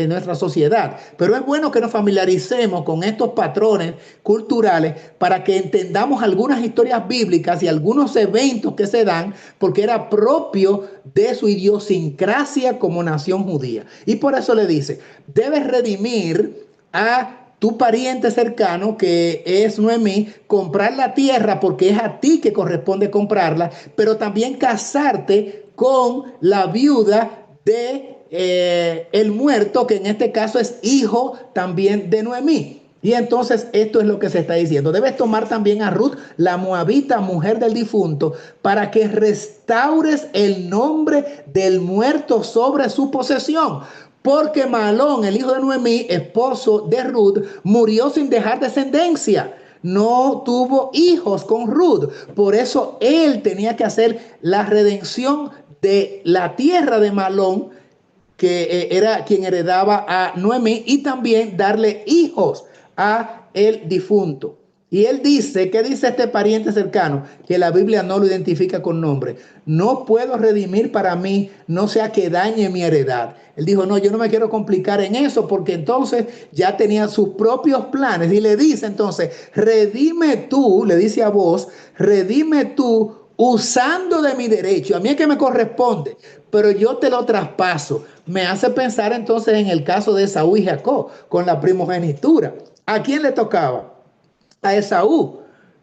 nuestra sociedad. Pero es bueno que nos familiaricemos con estos patrones culturales para que entendamos algunas historias bíblicas y algunos eventos que se dan, porque era propio de su idiosincrasia como nación judía. Y por eso le dice, debes redimir a tu pariente cercano, que es Noemí, comprar la tierra porque es a ti que corresponde comprarla, pero también casarte con la viuda de el muerto, que en este caso es hijo también de Noemí. Y entonces esto es lo que se está diciendo. Debes tomar también a Ruth, la moabita, mujer del difunto, para que restaures el nombre del muerto sobre su posesión. Porque Malón, el hijo de Noemí, esposo de Ruth, murió sin dejar descendencia. no tuvo hijos con Ruth. Por eso él tenía que hacer la redención de la tierra de Malón, que era quien heredaba a Noemí, y también darle hijos a el difunto. Y él dice, ¿qué dice este pariente cercano? Que la Biblia no lo identifica con nombre. No puedo redimir para mí, no sea que dañe mi heredad. Él dijo, no, yo no me quiero complicar en eso, porque entonces ya tenía sus propios planes. Y le dice entonces, redime tú, le dice a vos, redime tú usando de mi derecho. A mí es que me corresponde, pero yo te lo traspaso. Me hace pensar entonces en el caso de Esaú y Jacob, con la primogenitura. ¿A quién le tocaba? A Esaú,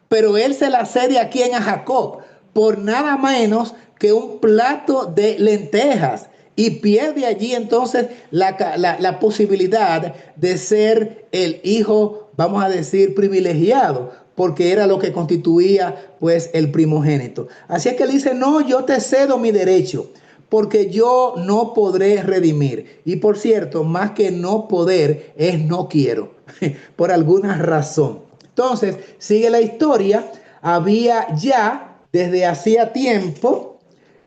pero él se la cede a quien, a Jacob, por nada menos que un plato de lentejas, y pierde allí entonces la posibilidad de ser el hijo, vamos a decir, privilegiado, porque era lo que constituía pues el primogénito. Así es que él dice, no, yo te cedo mi derecho, porque yo no podré redimir. Y por cierto, más que no poder, es no quiero, por alguna razón. Entonces, sigue la historia. Había ya desde hacía tiempo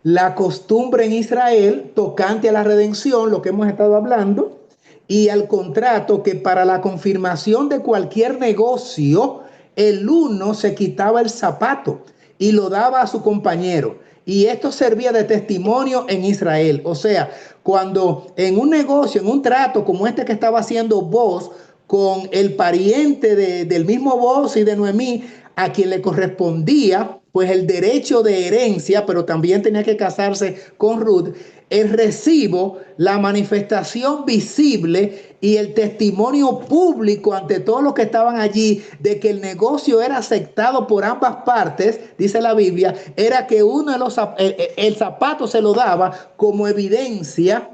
la costumbre en Israel tocante a la redención, lo que hemos estado hablando, y al contrato, que para la confirmación de cualquier negocio, el uno se quitaba el zapato y lo daba a su compañero. Y esto servía de testimonio en Israel. O sea, cuando en un negocio, en un trato como este que estaba haciendo Boaz con el pariente del mismo Boaz y de Noemí, a quien le correspondía pues el derecho de herencia, pero también tenía que casarse con Ruth, el recibo, la manifestación visible y el testimonio público ante todos los que estaban allí de que el negocio era aceptado por ambas partes, dice la Biblia, era que uno de los el zapato se lo daba como evidencia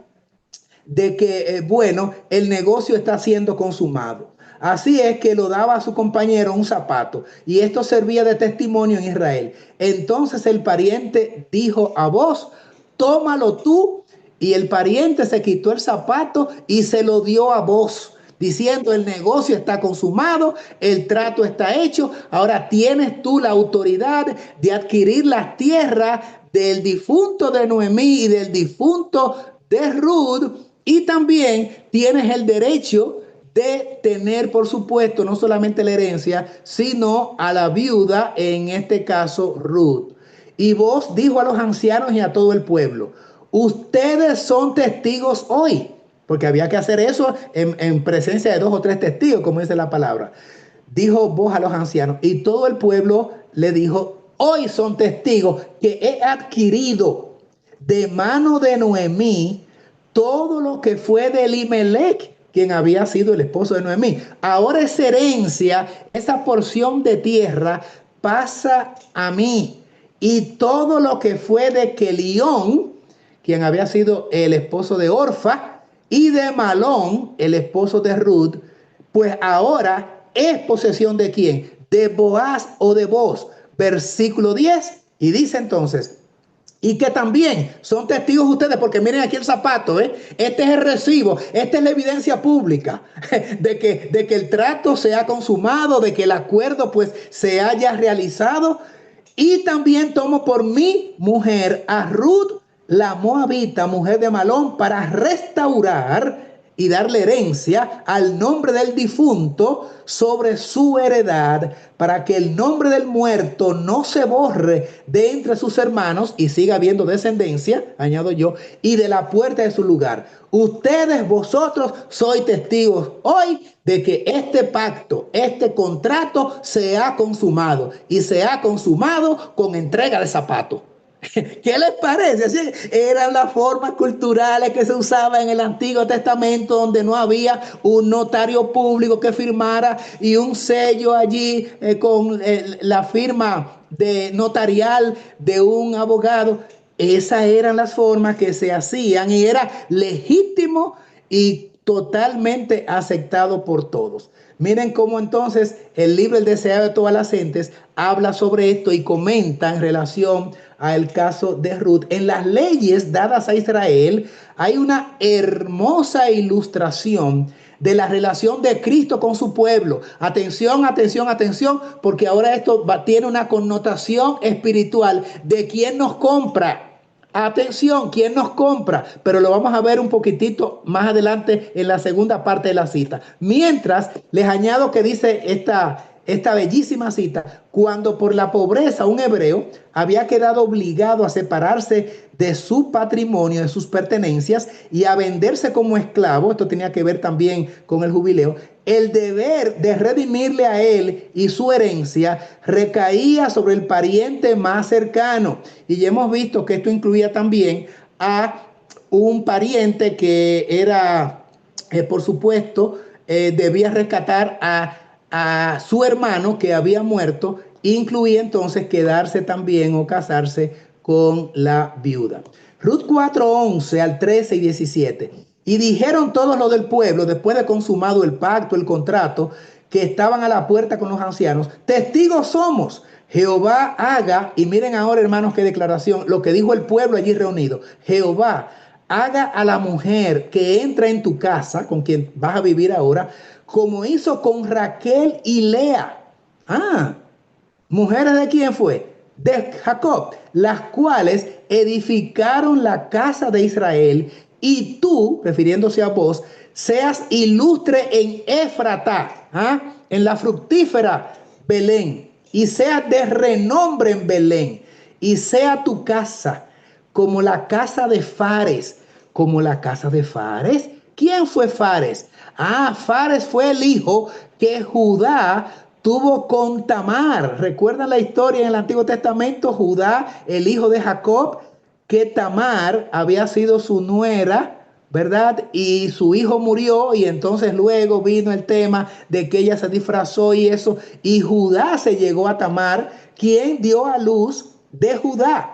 de que, bueno, el negocio está siendo consumado. Así es que lo daba a su compañero un zapato, y esto servía de testimonio en Israel. Entonces el pariente dijo a Boaz, tómalo tú, y el pariente se quitó el zapato y se lo dio a Boaz, diciendo, el negocio está consumado, el trato está hecho, ahora tienes tú la autoridad de adquirir las tierras del difunto de Noemí y del difunto de Ruth, y también tienes el derecho de tener, por supuesto, no solamente la herencia, sino a la viuda, en este caso Ruth. Y vos, dijo a los ancianos y a todo el pueblo, ustedes son testigos hoy, porque había que hacer eso en presencia de 2 o 3 testigos, como dice la palabra. Dijo vos a los ancianos, y todo el pueblo le dijo, hoy son testigos que he adquirido de mano de Noemí todo lo que fue de Elimelech, quien había sido el esposo de Noemí. Ahora esa herencia, esa porción de tierra pasa a mí. Y todo lo que fue de Kelión, quien había sido el esposo de Orfa, y de Malón, el esposo de Ruth, pues ahora es posesión de quién? De Boaz o de Boaz. Versículo 10. Y dice entonces, y que también son testigos ustedes, porque miren aquí el zapato, este es el recibo, esta es la evidencia pública de que el trato se ha consumado, de que el acuerdo pues se haya realizado. Y también tomo por mi mujer a Ruth, la moabita, mujer de Malón, para restaurar y darle herencia al nombre del difunto sobre su heredad, para que el nombre del muerto no se borre de entre sus hermanos y siga habiendo descendencia, añado yo, y de la puerta de su lugar. Ustedes, vosotros, sois testigos hoy de que este pacto, este contrato se ha consumado, y se ha consumado con entrega de zapatos. ¿Qué les parece? Así eran las formas culturales que se usaban en el Antiguo Testamento, donde no había un notario público que firmara y un sello allí con la firma de notarial de un abogado. Esas eran las formas que se hacían, y era legítimo y totalmente aceptado por todos. Miren cómo entonces el libro El deseado de todas las gentes habla sobre esto y comenta en relación al caso de Ruth. En las leyes dadas a Israel hay una hermosa ilustración de la relación de Cristo con su pueblo. Atención, atención, atención, porque ahora esto tiene una connotación espiritual de quién nos compra. Atención, ¿quién nos compra? Pero lo vamos a ver un poquitito más adelante en la segunda parte de la cita. Mientras, les añado que dice esta bellísima cita: cuando por la pobreza un hebreo había quedado obligado a separarse de su patrimonio, de sus pertenencias, y a venderse como esclavo, esto tenía que ver también con el jubileo, el deber de redimirle a él y su herencia recaía sobre el pariente más cercano. Y ya hemos visto que esto incluía también a un pariente que era, por supuesto, debía rescatar a su hermano que había muerto, incluía entonces quedarse también o casarse con la viuda. Ruth 4:11 al 13 y 17. Y dijeron todos los del pueblo, después de consumado el pacto, el contrato, que estaban a la puerta con los ancianos: testigos somos. Jehová haga, y miren ahora, hermanos, qué declaración, lo que dijo el pueblo allí reunido: Jehová haga a la mujer que entra en tu casa, con quien vas a vivir ahora, como hizo con Raquel y Lea. Ah, ¿mujeres de quién fue? De Jacob, las cuales edificaron la casa de Israel, y tú, refiriéndose a vos, seas ilustre en Éfrata, en la fructífera Belén, y seas de renombre en Belén, y sea tu casa como la casa de Fares. Como la casa de Fares. ¿Quién fue Fares? Fares fue el hijo que Judá tuvo con Tamar. ¿Recuerdan la historia en el Antiguo Testamento? Judá, el hijo de Jacob, que Tamar había sido su nuera, ¿verdad? Y su hijo murió, y entonces luego vino el tema de que ella se disfrazó y eso, y Judá se llegó a Tamar, quien dio a luz de Judá.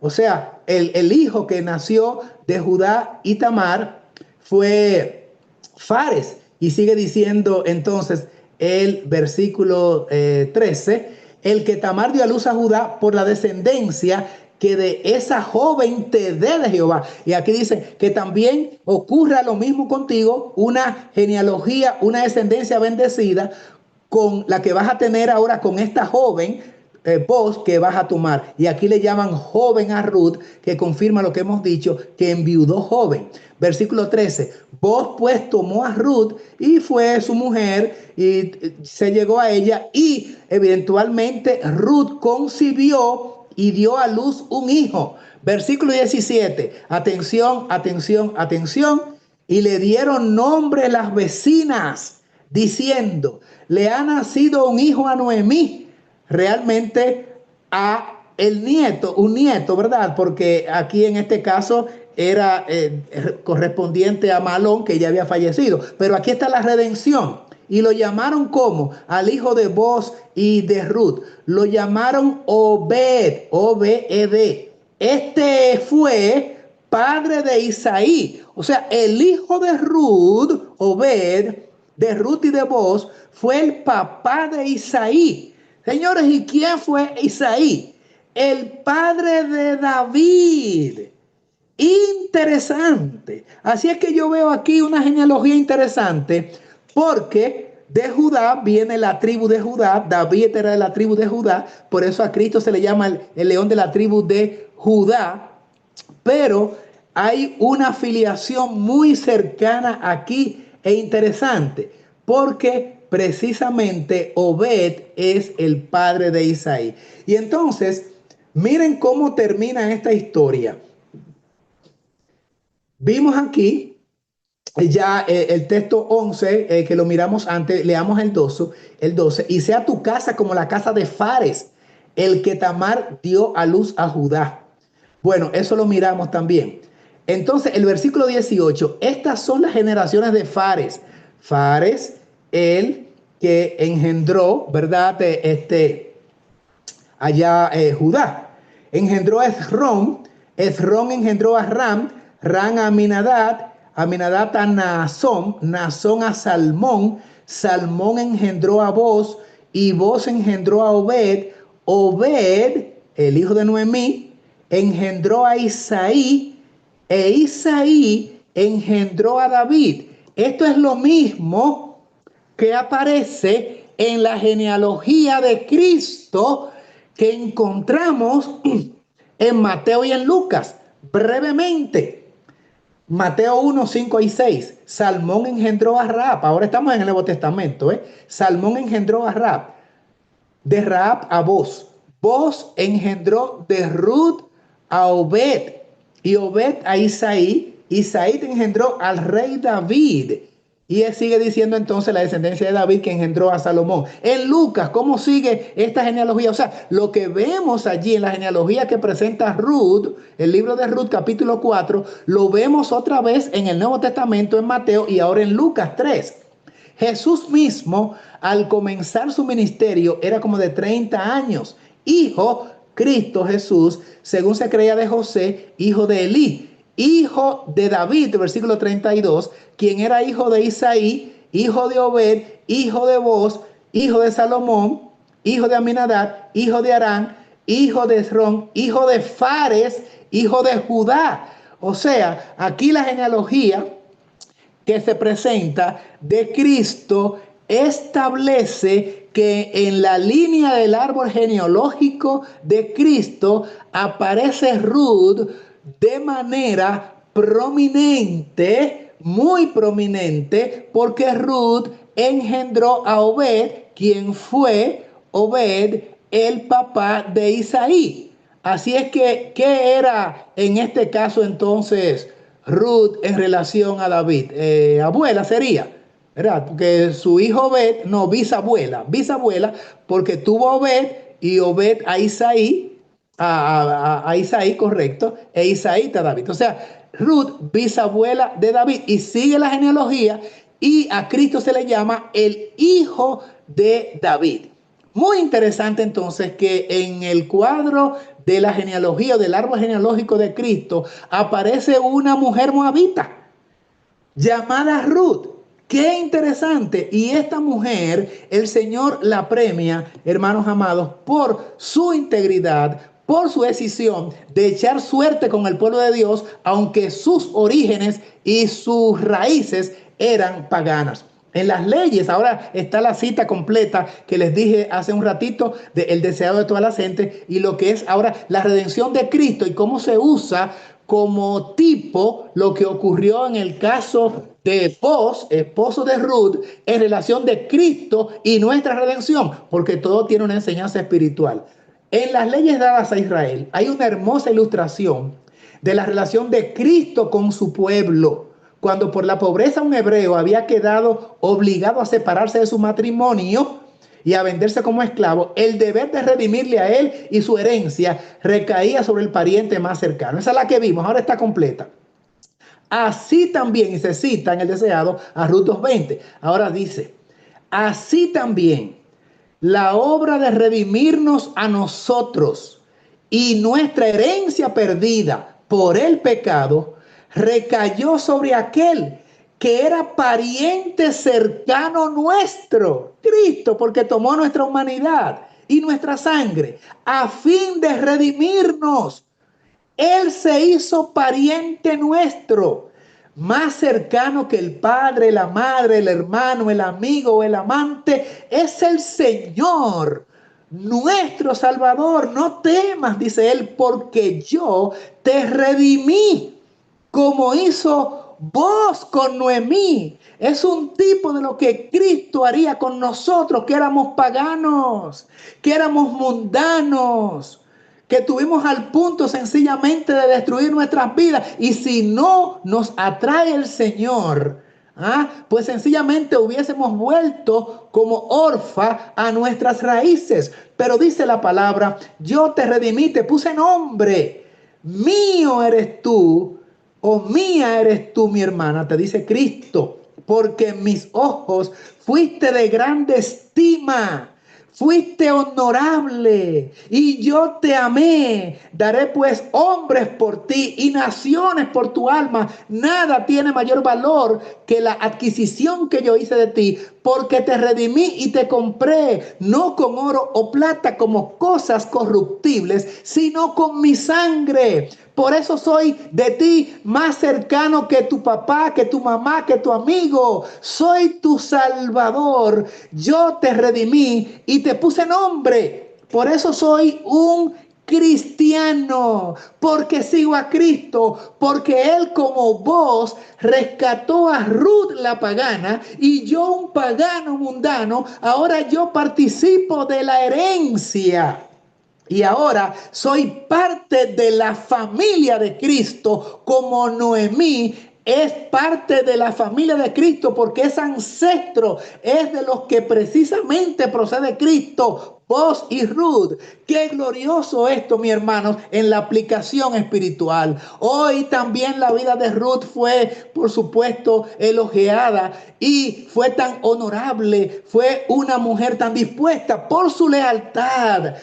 O sea, el hijo que nació de Judá y Tamar fue Fares. Y sigue diciendo entonces el versículo 13: el que Tamar dio a luz a Judá por la descendencia que de esa joven te dé de Jehová. Y aquí dice que también ocurra lo mismo contigo, una genealogía, una descendencia bendecida con la que vas a tener ahora con esta joven, vos que vas a tomar. Y aquí le llaman joven a Ruth, que confirma lo que hemos dicho, que enviudó joven. Versículo 13: vos pues tomó a Ruth y fue su mujer, y se llegó a ella, y eventualmente Ruth concibió y dio a luz un hijo. Versículo 17. Atención, atención, atención. Y le dieron nombre las vecinas, diciendo: le ha nacido un hijo a Noemí. Realmente a el nieto, un nieto, ¿verdad? Porque aquí en este caso era correspondiente a Malón, que ya había fallecido. Pero aquí está la redención. Y lo llamaron como al hijo de Boz y de Ruth. Lo llamaron Obed, O-B-E-D. Este fue padre de Isaí. O sea, el hijo de Ruth, Obed, de Ruth y de Boz, fue el papá de Isaí. Señores, ¿y quién fue Isaí? El padre de David. Interesante. Así es que yo veo aquí una genealogía interesante, porque de Judá viene la tribu de Judá. David era de la tribu de Judá, por eso a Cristo se le llama el león de la tribu de Judá. Pero hay una afiliación muy cercana aquí e interesante, porque precisamente Obed es el padre de Isaí. Y entonces, miren cómo termina esta historia. Vimos aquí ya el texto 11, que lo miramos antes, leamos el 12: y sea tu casa como la casa de Fares, el que Tamar dio a luz a Judá. Bueno, eso lo miramos también. Entonces, el versículo 18: estas son las generaciones de Fares. Fares, el que engendró, ¿verdad? Allá Judá. Engendró a Esrón, Esrón engendró a Ram, Ram a Aminadab, Aminadab a Naasón, Naasón a Salmón, Salmón engendró a Boz, y Boz engendró a Obed, Obed, el hijo de Noemí, engendró a Isaí, e Isaí engendró a David. Esto es lo mismo que aparece en la genealogía de Cristo que encontramos en Mateo y en Lucas. Brevemente, Mateo 1, 5 y 6. Salmón engendró a Raab. Ahora estamos en el Nuevo Testamento. Salmón engendró a Raab. De Raab a Boz. Boz engendró de Ruth a Obed. Y Obed a Isaí. Isaí engendró al rey David. Y él sigue diciendo entonces la descendencia de David que engendró a Salomón. En Lucas, ¿cómo sigue esta genealogía? O sea, lo que vemos allí en la genealogía que presenta Ruth, el libro de Ruth capítulo 4, lo vemos otra vez en el Nuevo Testamento en Mateo y ahora en Lucas 3. Jesús mismo, al comenzar su ministerio, era como de 30 años. Hijo, Cristo Jesús, según se creía de José, hijo de Elí, hijo de David, versículo 32, quien era hijo de Isaí, hijo de Obed, hijo de Boz, hijo de Salomón, hijo de Aminadab, hijo de Arán, hijo de Esrón, hijo de Fares, hijo de Judá. O sea, aquí la genealogía que se presenta de Cristo establece que en la línea del árbol genealógico de Cristo aparece Ruth de manera prominente, muy prominente, porque Ruth engendró a Obed, quien fue Obed, el papá de Isaí. Así es que, ¿qué era en este caso entonces Ruth en relación a David? Abuela sería, ¿verdad? Porque su hijo Obed, no, bisabuela, porque tuvo a Obed y Obed a Isaí, a Isaí, correcto, e Isaí a David. O sea, Ruth, bisabuela de David, y sigue la genealogía, y a Cristo se le llama el hijo de David. Muy interesante entonces que en el cuadro de la genealogía, del árbol genealógico de Cristo, aparece una mujer moabita llamada Ruth. Qué interesante. Y esta mujer, el Señor la premia, hermanos amados, por su integridad, por su decisión de echar suerte con el pueblo de Dios, aunque sus orígenes y sus raíces eran paganas. En las leyes, ahora está la cita completa que les dije hace un ratito de el deseado de toda la gente y lo que es ahora la redención de Cristo y cómo se usa como tipo lo que ocurrió en el caso de Boz, esposo de Ruth, en relación de Cristo y nuestra redención, porque todo tiene una enseñanza espiritual. En las leyes dadas a Israel hay una hermosa ilustración de la relación de Cristo con su pueblo. Cuando por la pobreza un hebreo había quedado obligado a separarse de su matrimonio y a venderse como esclavo, el deber de redimirle a él y su herencia recaía sobre el pariente más cercano. Esa es la que vimos, ahora está completa. Así también, y se cita en el deseado a Ruth 2:20, ahora dice, así también la obra de redimirnos a nosotros y nuestra herencia perdida por el pecado recayó sobre aquel que era pariente cercano nuestro, Cristo, porque tomó nuestra humanidad y nuestra sangre a fin de redimirnos. Él se hizo pariente nuestro, más cercano que el padre, la madre, el hermano, el amigo o el amante. Es el Señor, nuestro Salvador. No temas, dice él, porque yo te redimí, como hizo Boz con Noemí. Es un tipo de lo que Cristo haría con nosotros, que éramos paganos, que éramos mundanos, que tuvimos al punto sencillamente de destruir nuestras vidas. Y si no nos atrae el Señor, pues sencillamente hubiésemos vuelto como orfa a nuestras raíces. Pero dice la palabra, yo te redimí, te puse nombre, mío eres tú, o mía eres tú, mi hermana, te dice Cristo, porque en mis ojos fuiste de grande estima. Fuiste honorable y yo te amé. Daré pues hombres por ti y naciones por tu alma. Nada tiene mayor valor que la adquisición que yo hice de ti, porque te redimí y te compré, no con oro o plata como cosas corruptibles, sino con mi sangre, Por eso soy de ti más cercano que tu papá, que tu mamá, que tu amigo. Soy tu Salvador. Yo te redimí y te puse nombre. Por eso soy un cristiano, porque sigo a Cristo, porque Él como vos rescató a Ruth la pagana y yo un pagano mundano, ahora yo participo de la herencia. Y ahora soy parte de la familia de Cristo, como Noemí es parte de la familia de Cristo, porque es ancestro, es de los que precisamente procede Cristo. Vos y Ruth, qué glorioso esto, mi hermano, en la aplicación espiritual. Hoy también la vida de Ruth fue, por supuesto, elogiada y fue tan honorable, fue una mujer tan dispuesta por su lealtad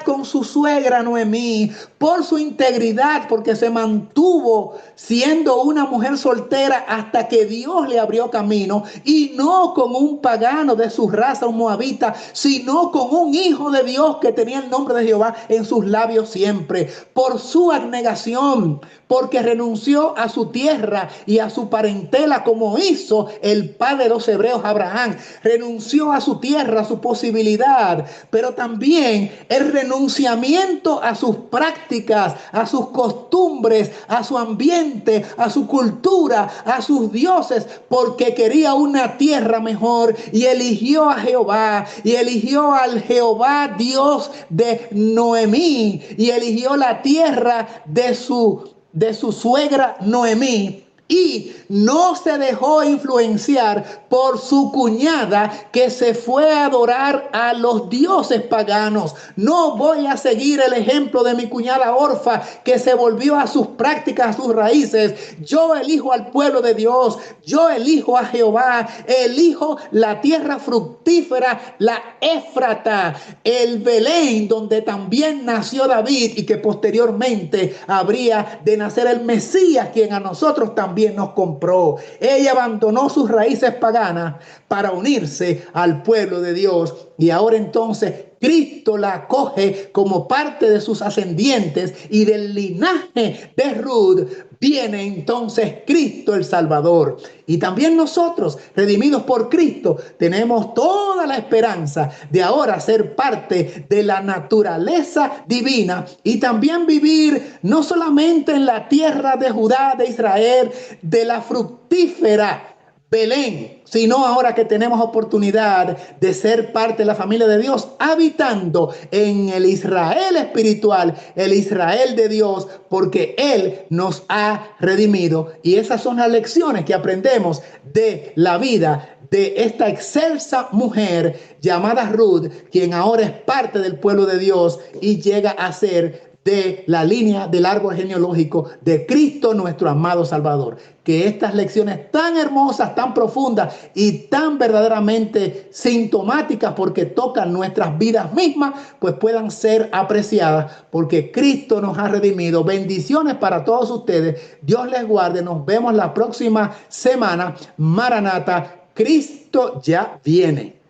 con su suegra Noemí, por su integridad, porque se mantuvo siendo una mujer soltera hasta que Dios le abrió camino, y no con un pagano de su raza, un moabita, sino con un hijo de Dios que tenía el nombre de Jehová en sus labios siempre, por su abnegación, porque renunció a su tierra y a su parentela como hizo el padre de los hebreos Abraham. Renunció a su tierra, a su posibilidad, pero también el renunciamiento a sus prácticas, a sus costumbres, a su ambiente, a su cultura, a sus dioses, porque quería una tierra mejor y eligió a Jehová y eligió al Jehová Dios de Noemí y eligió la tierra de su suegra Noemí, y no se dejó influenciar por su cuñada que se fue a adorar a los dioses paganos. No voy a seguir el ejemplo de mi cuñada Orfa, que se volvió a sus prácticas, a sus raíces. Yo elijo al pueblo de Dios, yo elijo a Jehová, elijo la tierra fructífera, la Éfrata, el Belén, donde también nació David y que posteriormente habría de nacer el Mesías, quien a nosotros también nos compró. Ella abandonó sus raíces paganas para unirse al pueblo de Dios, y ahora entonces Cristo la acoge como parte de sus ascendientes, y del linaje de Ruth viene entonces Cristo el Salvador. Y también nosotros, redimidos por Cristo, tenemos toda la esperanza de ahora ser parte de la naturaleza divina y también vivir no solamente en la tierra de Judá, de Israel, de la fructífera Belén, sino ahora que tenemos oportunidad de ser parte de la familia de Dios, habitando en el Israel espiritual, el Israel de Dios, porque Él nos ha redimido. Y esas son las lecciones que aprendemos de la vida de esta excelsa mujer llamada Ruth, quien ahora es parte del pueblo de Dios y llega a ser de la línea del árbol genealógico de Cristo, nuestro amado Salvador. Que estas lecciones tan hermosas, tan profundas y tan verdaderamente sintomáticas, porque tocan nuestras vidas mismas, pues puedan ser apreciadas, porque Cristo nos ha redimido. Bendiciones para todos ustedes. Dios les guarde. Nos vemos la próxima semana. Maranata, Cristo ya viene.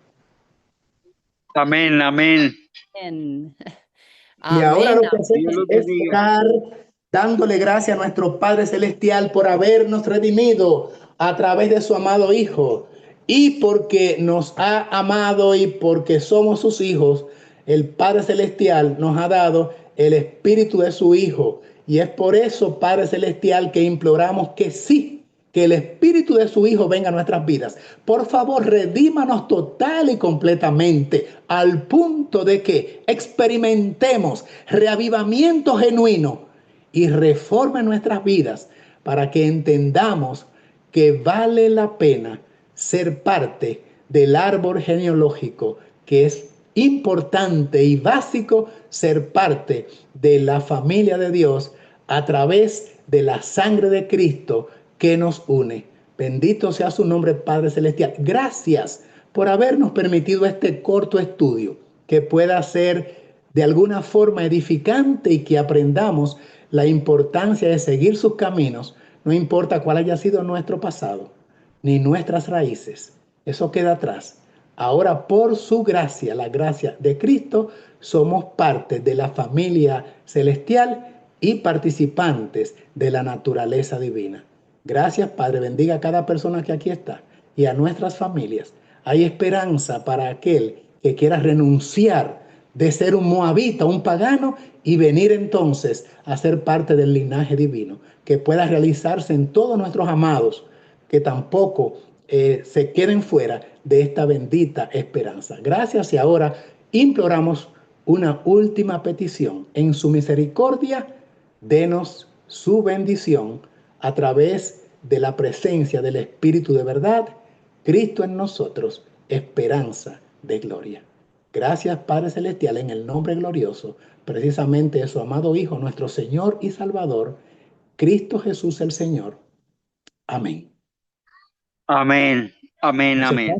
Amén, amén. Amén. Y ahora lo que Amén. hacemos es orar, dándole gracias a nuestro Padre Celestial por habernos redimido a través de su amado Hijo. Y porque nos ha amado y porque somos sus hijos, el Padre Celestial nos ha dado el Espíritu de su Hijo. Y es por eso, Padre Celestial, que imploramos que sí, que el Espíritu de su Hijo venga a nuestras vidas. Por favor, redímanos total y completamente, al punto de que experimentemos reavivamiento genuino y reforme nuestras vidas, para que entendamos que vale la pena ser parte del árbol genealógico, que es importante y básico ser parte de la familia de Dios a través de la sangre de Cristo que nos une. Bendito sea su nombre, Padre Celestial. Gracias por habernos permitido este corto estudio, que pueda ser de alguna forma edificante y que aprendamos la importancia de seguir sus caminos, no importa cuál haya sido nuestro pasado, ni nuestras raíces. Eso queda atrás. Ahora, por su gracia, la gracia de Cristo, somos parte de la familia celestial y participantes de la naturaleza divina. Gracias, Padre. Bendiga a cada persona que aquí está y a nuestras familias. Hay esperanza para aquel que quiera renunciar de ser un moabita, un pagano, y venir entonces a ser parte del linaje divino, que pueda realizarse en todos nuestros amados, que tampoco se queden fuera de esta bendita esperanza. Gracias, y ahora imploramos una última petición. En su misericordia, denos su bendición a través de la presencia del Espíritu de verdad, Cristo en nosotros, esperanza de gloria. Gracias, Padre Celestial, en el nombre glorioso, precisamente de su amado Hijo, nuestro Señor y Salvador, Cristo Jesús el Señor. Amén. Amén, amén, amén.